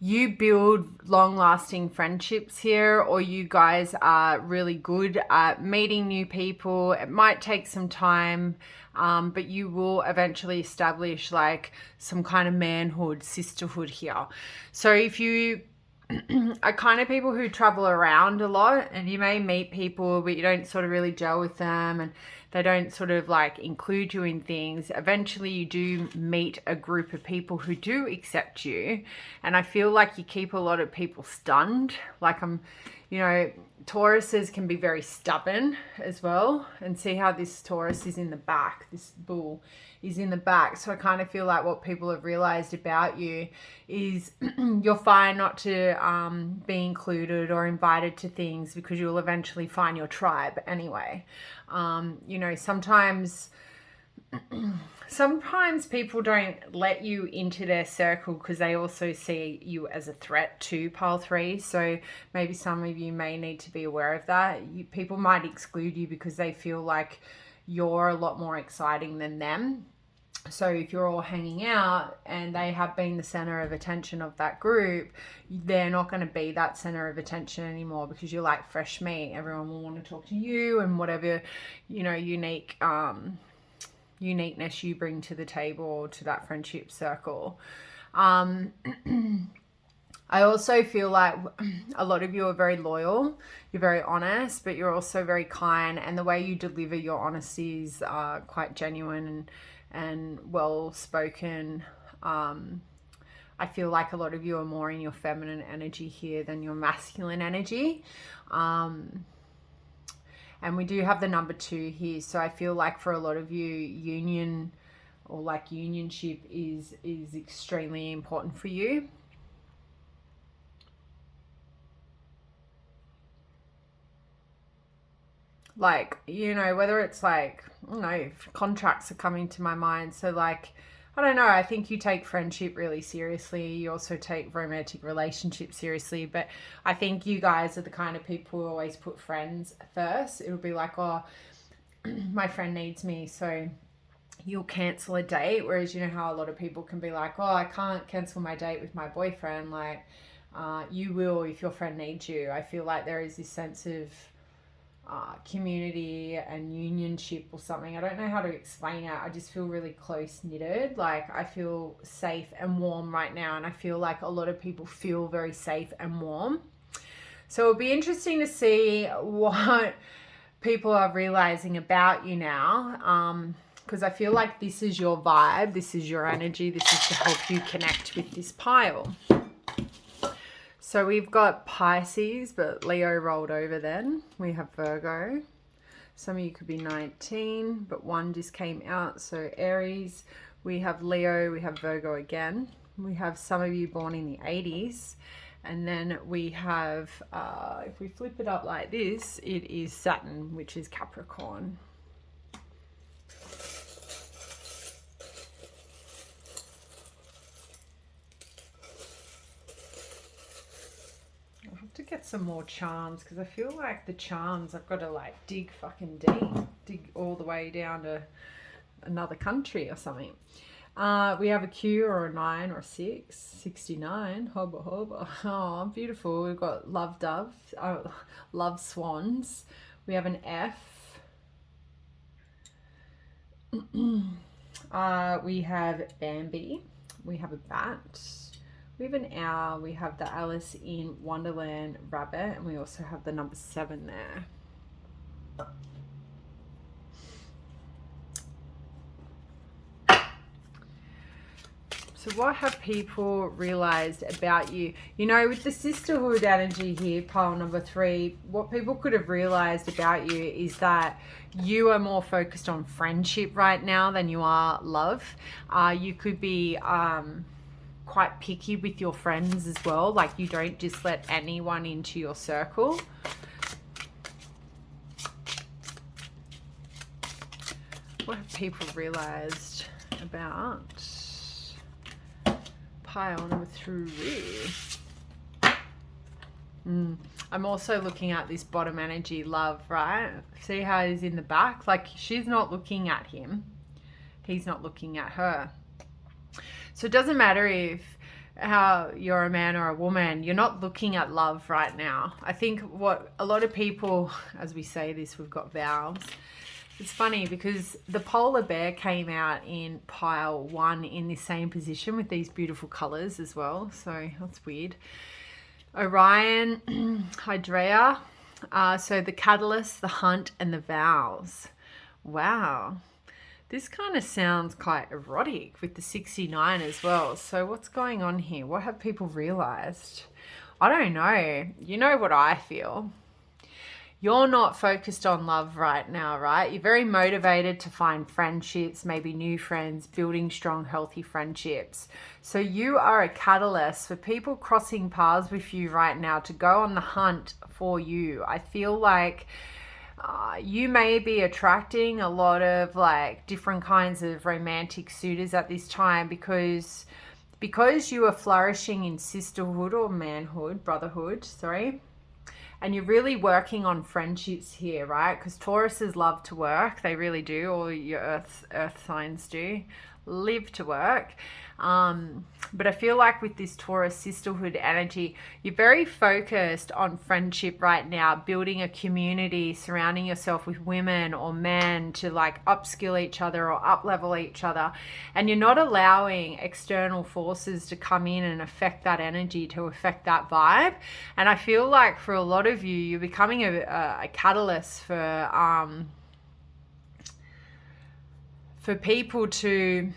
you build long-lasting friendships here, or you guys are really good at meeting new people. It might take some time, but you will eventually establish like some kind of manhood, sisterhood here. So if you are kind of people who travel around a lot, and you may meet people but you don't sort of really gel with them, and they don't sort of like include you in things, eventually you do meet a group of people who do accept you. And I feel like you keep a lot of people stunned. Like Tauruses can be very stubborn as well. And see how this Taurus is in the back, this bull is in the back. So I kind of feel like what people have realized about you is you're fine not to be included or invited to things, because you'll eventually find your tribe anyway. Sometimes people don't let you into their circle because they also see you as a threat to Pile 3. So maybe some of you may need to be aware of that. People might exclude you because they feel like you're a lot more exciting than them. So if you're all hanging out and they have been the center of attention of that group, they're not going to be that center of attention anymore, because you're like fresh meat. Everyone will want to talk to you, and whatever, uniqueness you bring to the table, to that friendship circle. I also feel like a lot of you are very loyal, you're very honest, but you're also very kind, and the way you deliver your honesty is quite genuine and well spoken. I feel like a lot of you are more in your feminine energy here than your masculine energy. And we do have the number 2 here. So I feel like for a lot of you, union or like unionship is extremely important for you. Like, whether it's like, contracts are coming to my mind. So like, I don't know, I think you take friendship really seriously. You also take romantic relationships seriously. But I think you guys are the kind of people who always put friends first. It'll be like, oh, my friend needs me, so you'll cancel a date. Whereas, you know how a lot of people can be like, oh, I can't cancel my date with my boyfriend. Like, you will if your friend needs you. I feel like there is this sense of community and unionship or something. I don't know how to explain it. I just feel really close knitted. Like, I feel safe and warm right now, and I feel like a lot of people feel very safe and warm. So it'll be interesting to see what people are realizing about you now, because I feel like this is your vibe, this is your energy, this is to help you connect with this pile. So we've got Pisces, but Leo rolled over then. We have Virgo. Some of you could be 19, but one just came out. So Aries, we have Leo, we have Virgo again. We have some of you born in the 80s. And then we have, if we flip it up like this, it is Saturn, which is Capricorn. I'll have to get some more charms, because I feel like the charms, I've got to like dig fucking deep, dig all the way down to another country or something. We have a Q or a 9 or a 6, 69, hobba hobba. Oh, beautiful. We've got love doves, love swans. We have an F. We have Bambi. We have a bat. We have an owl. We have the Alice in Wonderland rabbit. And we also have the number 7 there. So what have people realized about you? You know, with the sisterhood energy here, pile number 3, what people could have realized about you is that you are more focused on friendship right now than you are love. You could be quite picky with your friends as well. Like, you don't just let anyone into your circle. What have people realized about pile number 3? I'm also looking at this bottom energy, love, right? See how he's in the back? Like, she's not looking at him. He's not looking at her. So it doesn't matter if how you're a man or a woman, you're not looking at love right now. I think what a lot of people, as we say this, we've got vows. It's funny because the polar bear came out in pile 1 in the same position with these beautiful colors as well. So that's weird. Orion, Hydrea. So the catalyst, the hunt, and the vows. Wow. This kind of sounds quite erotic with the 69 as well. So what's going on here? What have people realized? I don't know. You know what I feel. You're not focused on love right now, right? You're very motivated to find friendships, maybe new friends, building strong, healthy friendships. So you are a catalyst for people crossing paths with you right now to go on the hunt for you. I feel like you may be attracting a lot of like different kinds of romantic suitors at this time because you are flourishing in sisterhood or manhood, brotherhood, sorry. And you're really working on friendships here, right? Because Tauruses love to work. They really do. All your earth signs do. Live to work. But I feel like with this Taurus sisterhood energy, you're very focused on friendship right now, building a community, surrounding yourself with women or men to like upskill each other or up-level each other. And you're not allowing external forces to come in and affect that energy, to affect that vibe. And I feel like for a lot of you, you're becoming a catalyst for people to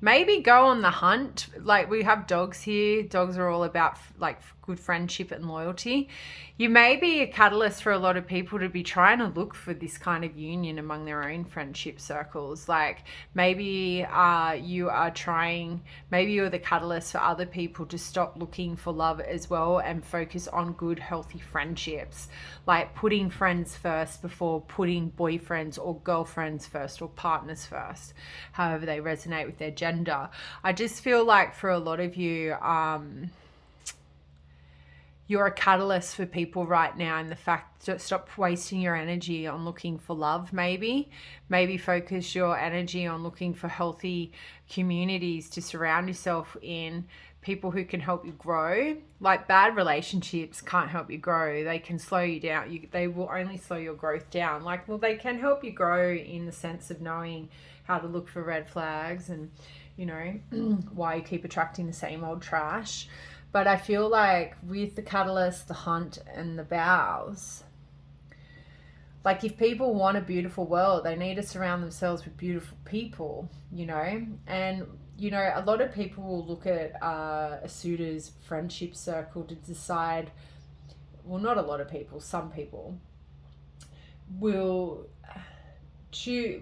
maybe go on the hunt. Like, we have dogs here. Dogs are all about like good friendship and loyalty. You may be a catalyst for a lot of people to be trying to look for this kind of union among their own friendship circles. Like, maybe you are trying, maybe you're the catalyst for other people to stop looking for love as well and focus on good, healthy friendships. Like putting friends first before putting boyfriends or girlfriends first or partners first, however they resonate with their gender. I just feel like for a lot of you, you're a catalyst for people right now, in the fact that stop wasting your energy on looking for love. Maybe focus your energy on looking for healthy communities to surround yourself in, people who can help you grow. Like, bad relationships can't help you grow. They can slow you down. They will only slow your growth down. Like, well, they can help you grow in the sense of knowing how to look for red flags and, you know, why you keep attracting the same old trash. But I feel like with the catalyst, the hunt, and the vows, like, if people want a beautiful world, they need to surround themselves with beautiful people, you know. And, you know, a lot of people will look at a suitor's friendship circle to decide, well, not a lot of people, some people will use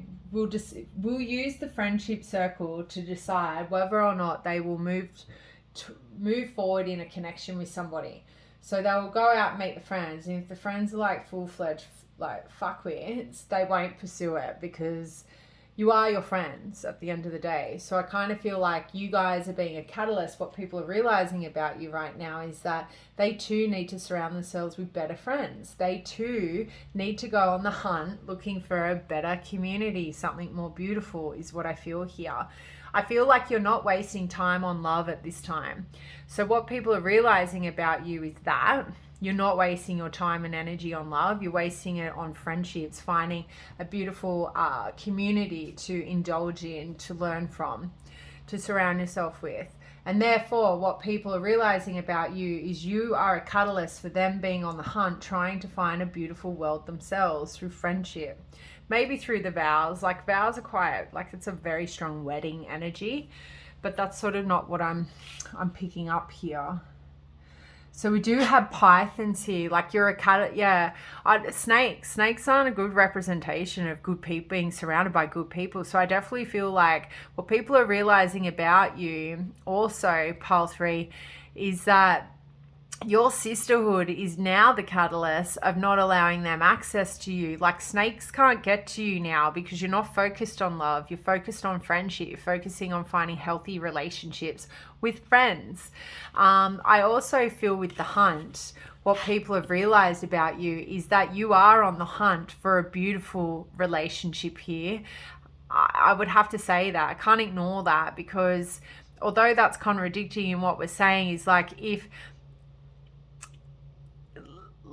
the friendship circle to decide whether or not they will move forward in a connection with somebody. So they will go out and meet the friends, and if the friends are like full-fledged like fuckwits, they won't pursue it, because you are your friends at the end of the day. So I kind of feel like you guys are being a catalyst. What people are realizing about you right now is that they too need to surround themselves with better friends. They too need to go on the hunt looking for a better community, something more beautiful, is what I feel here. I feel like you're not wasting time on love at this time. So what people are realizing about you is that you're not wasting your time and energy on love. You're wasting it on friendships, finding a beautiful community to indulge in, to learn from, to surround yourself with. And therefore, what people are realizing about you is you are a catalyst for them being on the hunt, trying to find a beautiful world themselves through friendship. Maybe through the vows. Like, vows are quite, like, it's a very strong wedding energy, but that's sort of not what I'm picking up here. So we do have pythons here. Like, you're a cat. Yeah. Snakes aren't a good representation of good people, being surrounded by good people. So I definitely feel like what people are realizing about you also, pile 3, is that your sisterhood is now the catalyst of not allowing them access to you. Like, snakes can't get to you now because you're not focused on love. You're focused on friendship. You're focusing on finding healthy relationships with friends. I also feel with the hunt, what people have realized about you is that you are on the hunt for a beautiful relationship here. I would have to say that. I can't ignore that, because although that's contradicting in what we're saying, is like, if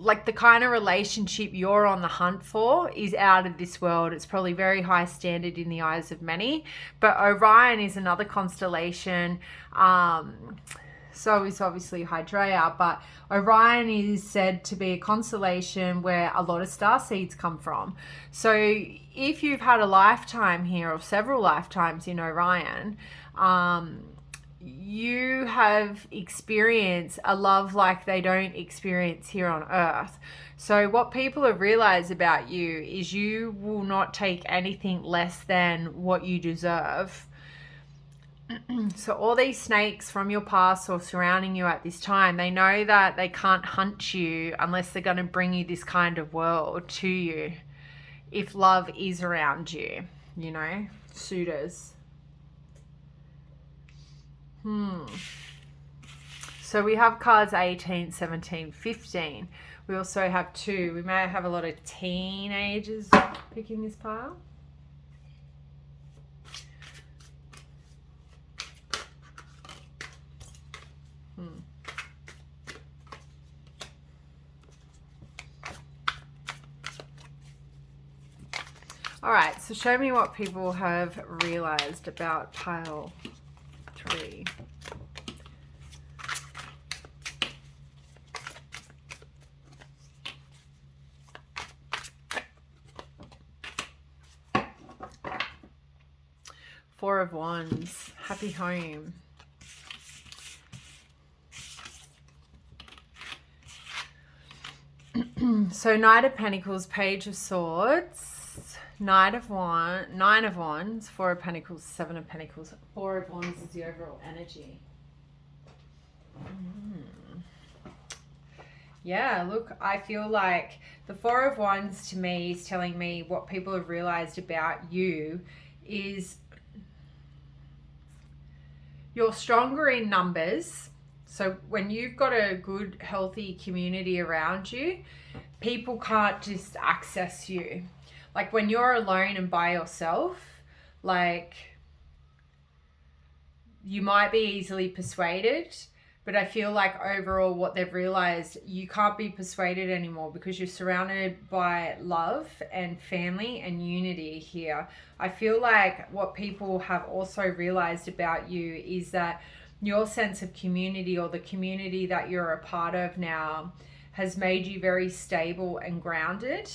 like the kind of relationship you're on the hunt for is out of this world. It's probably very high standard in the eyes of many, but Orion is another constellation. So is obviously Hydrea, but Orion is said to be a constellation where a lot of star seeds come from. So if you've had a lifetime here, or several lifetimes in Orion, you have experienced a love like they don't experience here on Earth. So what people have realized about you is you will not take anything less than what you deserve. So all these snakes from your past or surrounding you at this time, they know that they can't hunt you unless they're going to bring you this kind of world to you. If love is around you, you know, suitors. So we have cards 18, 17, 15. We also have 2. We may have a lot of teenagers picking this pile. All right, so show me what people have realized about pile 3. Four of Wands, happy home. So Knight of Pentacles, Page of Swords, Nine of Wands, Four of Pentacles, Seven of Pentacles. Four of Wands is the overall energy. Yeah, look, I feel like the Four of Wands to me is telling me what people have realized about you is you're stronger in numbers. So when you've got a good, healthy community around you, people can't just access you. Like when you're alone and by yourself, like you might be easily persuaded, but I feel like overall what they've realized, you can't be persuaded anymore because you're surrounded by love and family and unity here. I feel like what people have also realized about you is that your sense of community, or the community that you're a part of now, has made you very stable and grounded.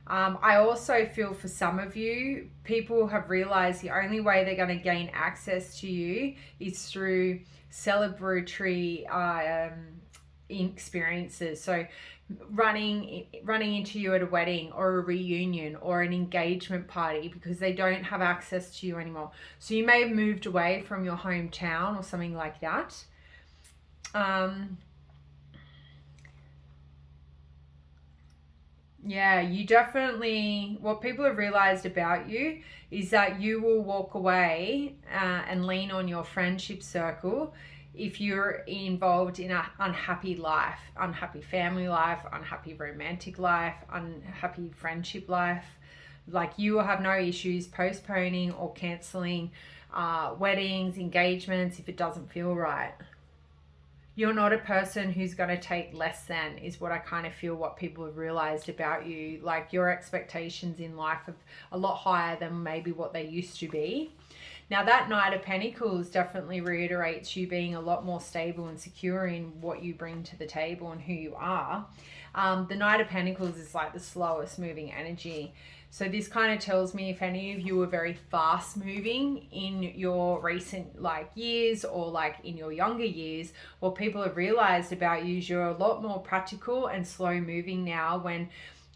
I also feel for some of you, people have realized the only way they're going to gain access to you is through celebratory experiences. So running into you at a wedding or a reunion or an engagement party, because they don't have access to you anymore. So you may have moved away from your hometown or something like that. Yeah, you definitely, what people have realized about you is that you will walk away and lean on your friendship circle if you're involved in an unhappy life, unhappy family life, unhappy romantic life, unhappy friendship life. Like you will have no issues postponing or canceling weddings, engagements if it doesn't feel right. You're not a person who's going to take less than, is what I kind of feel what people have realized about you. Like your expectations in life are a lot higher than maybe what they used to be. Now that Knight of Pentacles definitely reiterates you being a lot more stable and secure in what you bring to the table and who you are. The Knight of Pentacles is like the slowest moving energy. So this kind of tells me if any of you were very fast moving in your recent like years or like in your younger years, what people have realized about you is you're a lot more practical and slow moving now when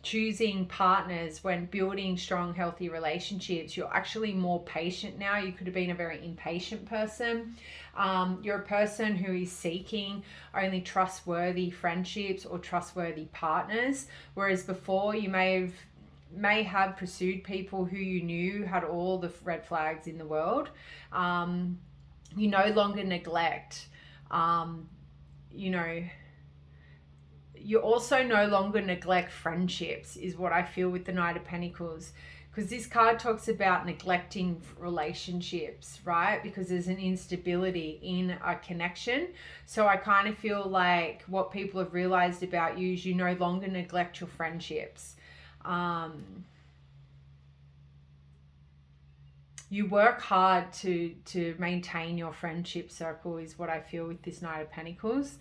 choosing partners, when building strong, healthy relationships. You're actually more patient now. You could have been a very impatient person. You're a person who is seeking only trustworthy friendships or trustworthy partners, whereas before you may have pursued people who you knew had all the red flags in the world. You no longer neglect. You also no longer neglect friendships, is what I feel with the Knight of Pentacles, because this card talks about neglecting relationships, right? Because there's an instability in a connection. So I kind of feel like what people have realized about you is you no longer neglect your friendships. You work hard to maintain your friendship circle, is what I feel with this Knight of Pentacles.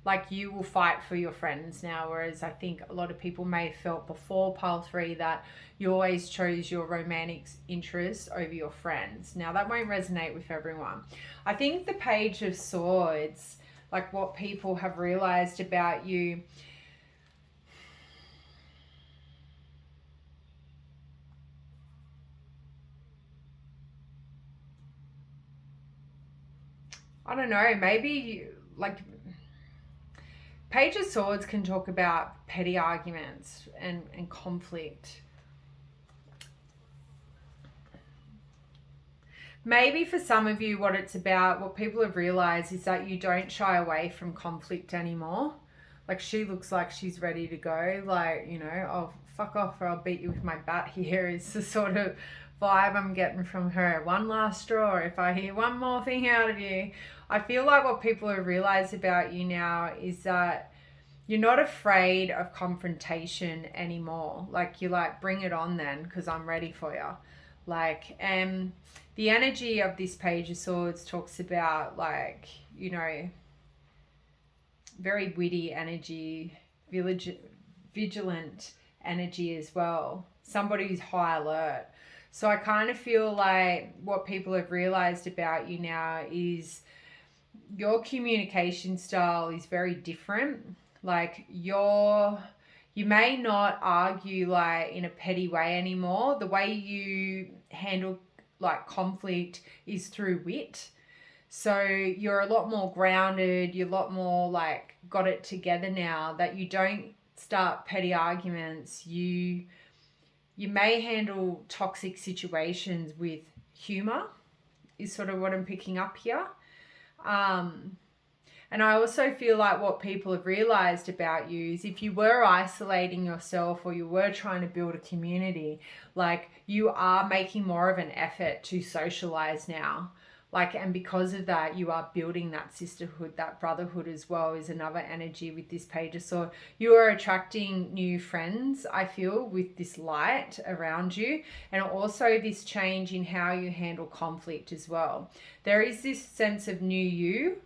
Like you will fight for your friends now, whereas I think a lot of people may have felt before pile 3 that you always chose your romantic interest over your friends. Now that won't resonate with everyone. I think the Page of Swords, like what people have realized about you, I don't know, maybe like Page of Swords can talk about petty arguments and conflict. Maybe for some of you what it's about, what people have realized is that you don't shy away from conflict anymore. Like she looks like she's ready to go, like, you know, oh, fuck off or I'll beat you with my bat here is the sort of vibe I'm getting from her. One last straw, if I hear one more thing out of you. I feel like what people have realized about you now is that you're not afraid of confrontation anymore. Like you're like, bring it on then, because I'm ready for you. Like, the energy of this Page of Swords talks about like, you know, very witty energy, vigilant energy as well. Somebody who's high alert. So I kind of feel like what people have realized about you now is your communication style is very different. Like you may not argue like in a petty way anymore. The way you handle like conflict is through wit. So you're a lot more grounded, you're a lot more like got it together now, that you don't start petty arguments. You may handle toxic situations with humor, is sort of what I'm picking up here. And I also feel like what people have realized about you is if you were isolating yourself or you were trying to build a community, like you are making more of an effort to socialize now. Like, and because of that, you are building that sisterhood, that brotherhood as well is another energy with this page. So you are attracting new friends, I feel, with this light around you, and also this change in how you handle conflict as well. There is this sense of new you.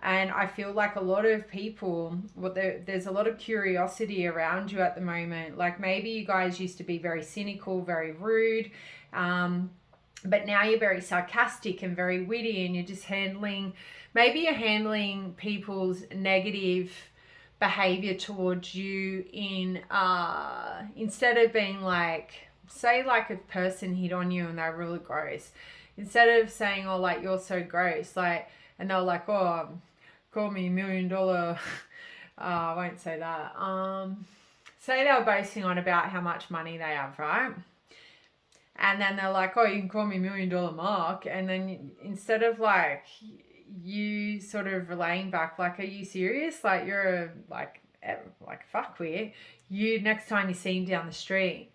And I feel like a lot of people, there's a lot of curiosity around you at the moment. Like maybe you guys used to be very cynical, very rude, but now you're very sarcastic and very witty, and you're just maybe you're handling people's negative behavior towards you in, instead of being like, say like a person hit on you and they're really gross. Instead of saying, oh, like, you're so gross, like, and they're like, oh, call me $1 million. I won't say that. Say they were boasting on about how much money they have, right? And then they're like, oh, you can call me $1 million Mark. And then instead of like you sort of relaying back, like, are you serious? Like you're like fuckwit. You, next time you see him down the street,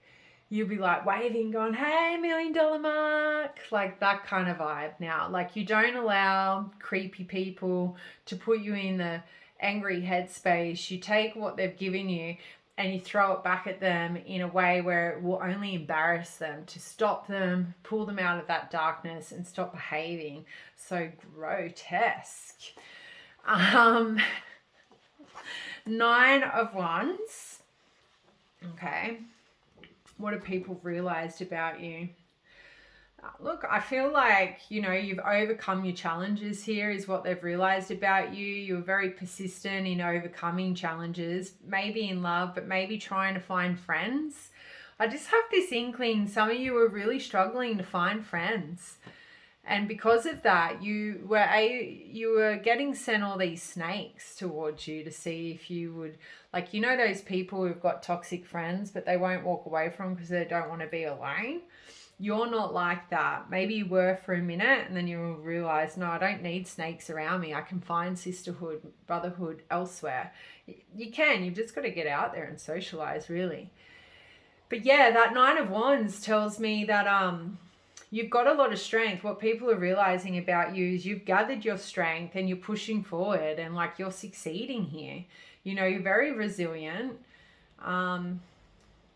you'll be like waving, going, hey, $1 million Mark. Like that kind of vibe now. Like you don't allow creepy people to put you in the angry headspace. You take what they've given you and you throw it back at them in a way where it will only embarrass them, to stop them, pull them out of that darkness and stop behaving so grotesque. 9 of Wands. Okay. What have people realized about you? Look, I feel like, you know, you've overcome your challenges here is what they've realized about you. You're very persistent in overcoming challenges, maybe in love, but maybe trying to find friends. I just have this inkling some of you are really struggling to find friends. And because of that, you were getting sent all these snakes towards you to see if you would, like, you know, those people who've got toxic friends, but they won't walk away from them because they don't want to be alone. You're not like that. Maybe you were for a minute and then you'll realize, no, I don't need snakes around me. I can find sisterhood, brotherhood elsewhere. You can, you've just got to get out there and socialize, really. But yeah, that 9 of Wands tells me that you've got a lot of strength. What people are realizing about you is you've gathered your strength and you're pushing forward and like you're succeeding here. You know, you're very resilient.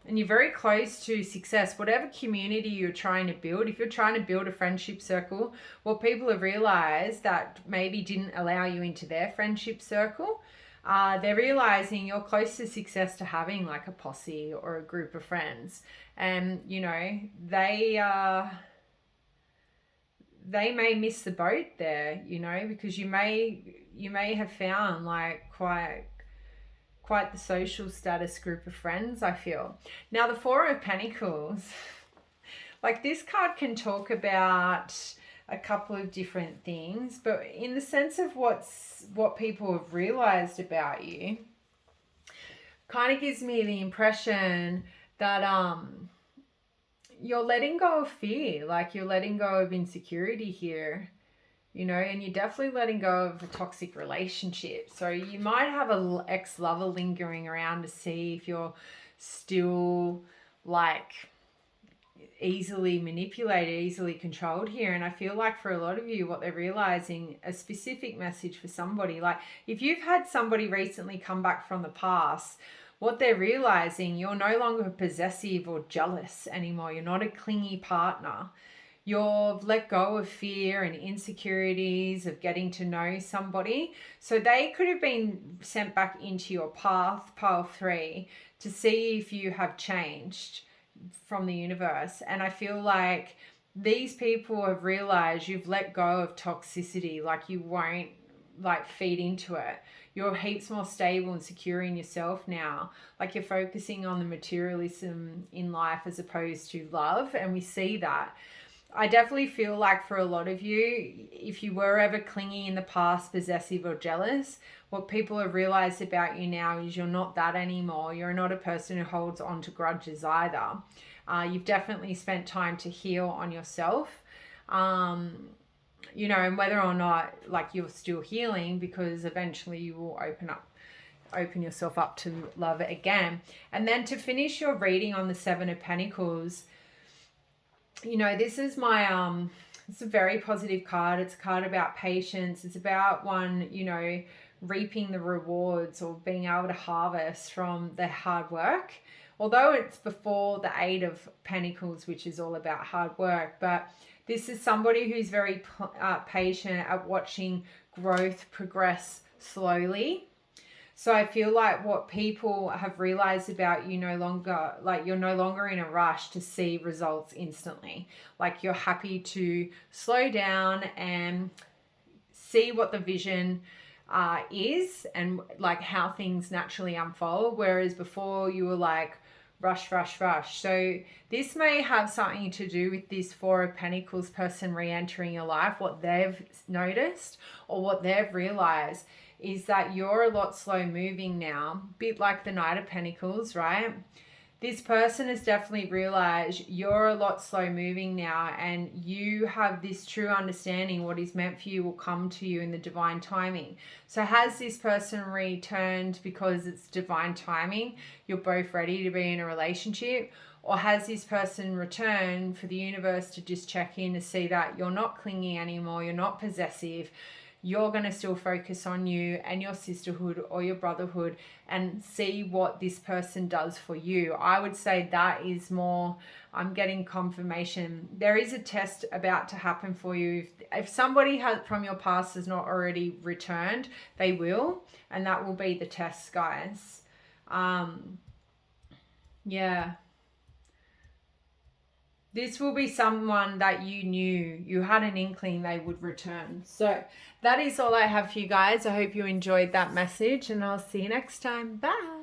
And you're very close to success. Whatever community you're trying to build, if you're trying to build a friendship circle, what people have realized that maybe didn't allow you into their friendship circle, they're realizing you're close to success to having like a posse or a group of friends. And, you know, they may miss the boat there, you know, because you may have found like quite the social status group of friends, I feel. Now, the 4 of Pentacles, like this card can talk about a couple of different things, but in the sense of what people have realized about you, kind of gives me the impression that you're letting go of fear, like you're letting go of insecurity here. You know, and you're definitely letting go of a toxic relationship. So you might have an ex-lover lingering around to see if you're still like easily manipulated, easily controlled here. And I feel like for a lot of you, what they're realizing, a specific message for somebody, like if you've had somebody recently come back from the past, what they're realizing, you're no longer possessive or jealous anymore. You're not a clingy partner. You've let go of fear and insecurities of getting to know somebody. So they could have been sent back into your path, pile 3, to see if you have changed from the universe. And I feel like these people have realized you've let go of toxicity, like you won't like feed into it. You're heaps more stable and secure in yourself now. Like you're focusing on the materialism in life as opposed to love. And we see that. I definitely feel like for a lot of you, if you were ever clingy in the past, possessive or jealous, what people have realized about you now is you're not that anymore. You're not a person who holds on to grudges either. You've definitely spent time to heal on yourself. you know, and whether or not like you're still healing, because eventually you will open yourself up to love it again. And then to finish your reading on the Seven of Pentacles, you know, this is my it's a very positive card. It's a card about patience. It's about one, you know, reaping the rewards or being able to harvest from the hard work. Although it's before the Eight of Pentacles, which is all about hard work, but this is somebody who's very patient at watching growth progress slowly. So I feel like what people have realized about you no longer, like you're no longer in a rush to see results instantly. Like you're happy to slow down and see what the vision is and like how things naturally unfold. Whereas before you were like, rush, rush, rush. So this may have something to do with this Four of Pentacles person re-entering your life. What they've noticed or what they've realized is that you're a lot slow moving now, a bit like the Knight of Pentacles, right? This person has definitely realized you're a lot slow moving now, and you have this true understanding what is meant for you will come to you in the divine timing. So has this person returned because it's divine timing? You're both ready to be in a relationship? Or has this person returned for the universe to just check in to see that you're not clinging anymore, you're not possessive, you're going to still focus on you and your sisterhood or your brotherhood and see what this person does for you? I would say that is more, I'm getting confirmation. There is a test about to happen for you. If somebody from your past has not already returned, they will. And that will be the test, guys. Yeah. This will be someone that you knew, you had an inkling they would return. So that is all I have for you guys. I hope you enjoyed that message, and I'll see you next time. Bye.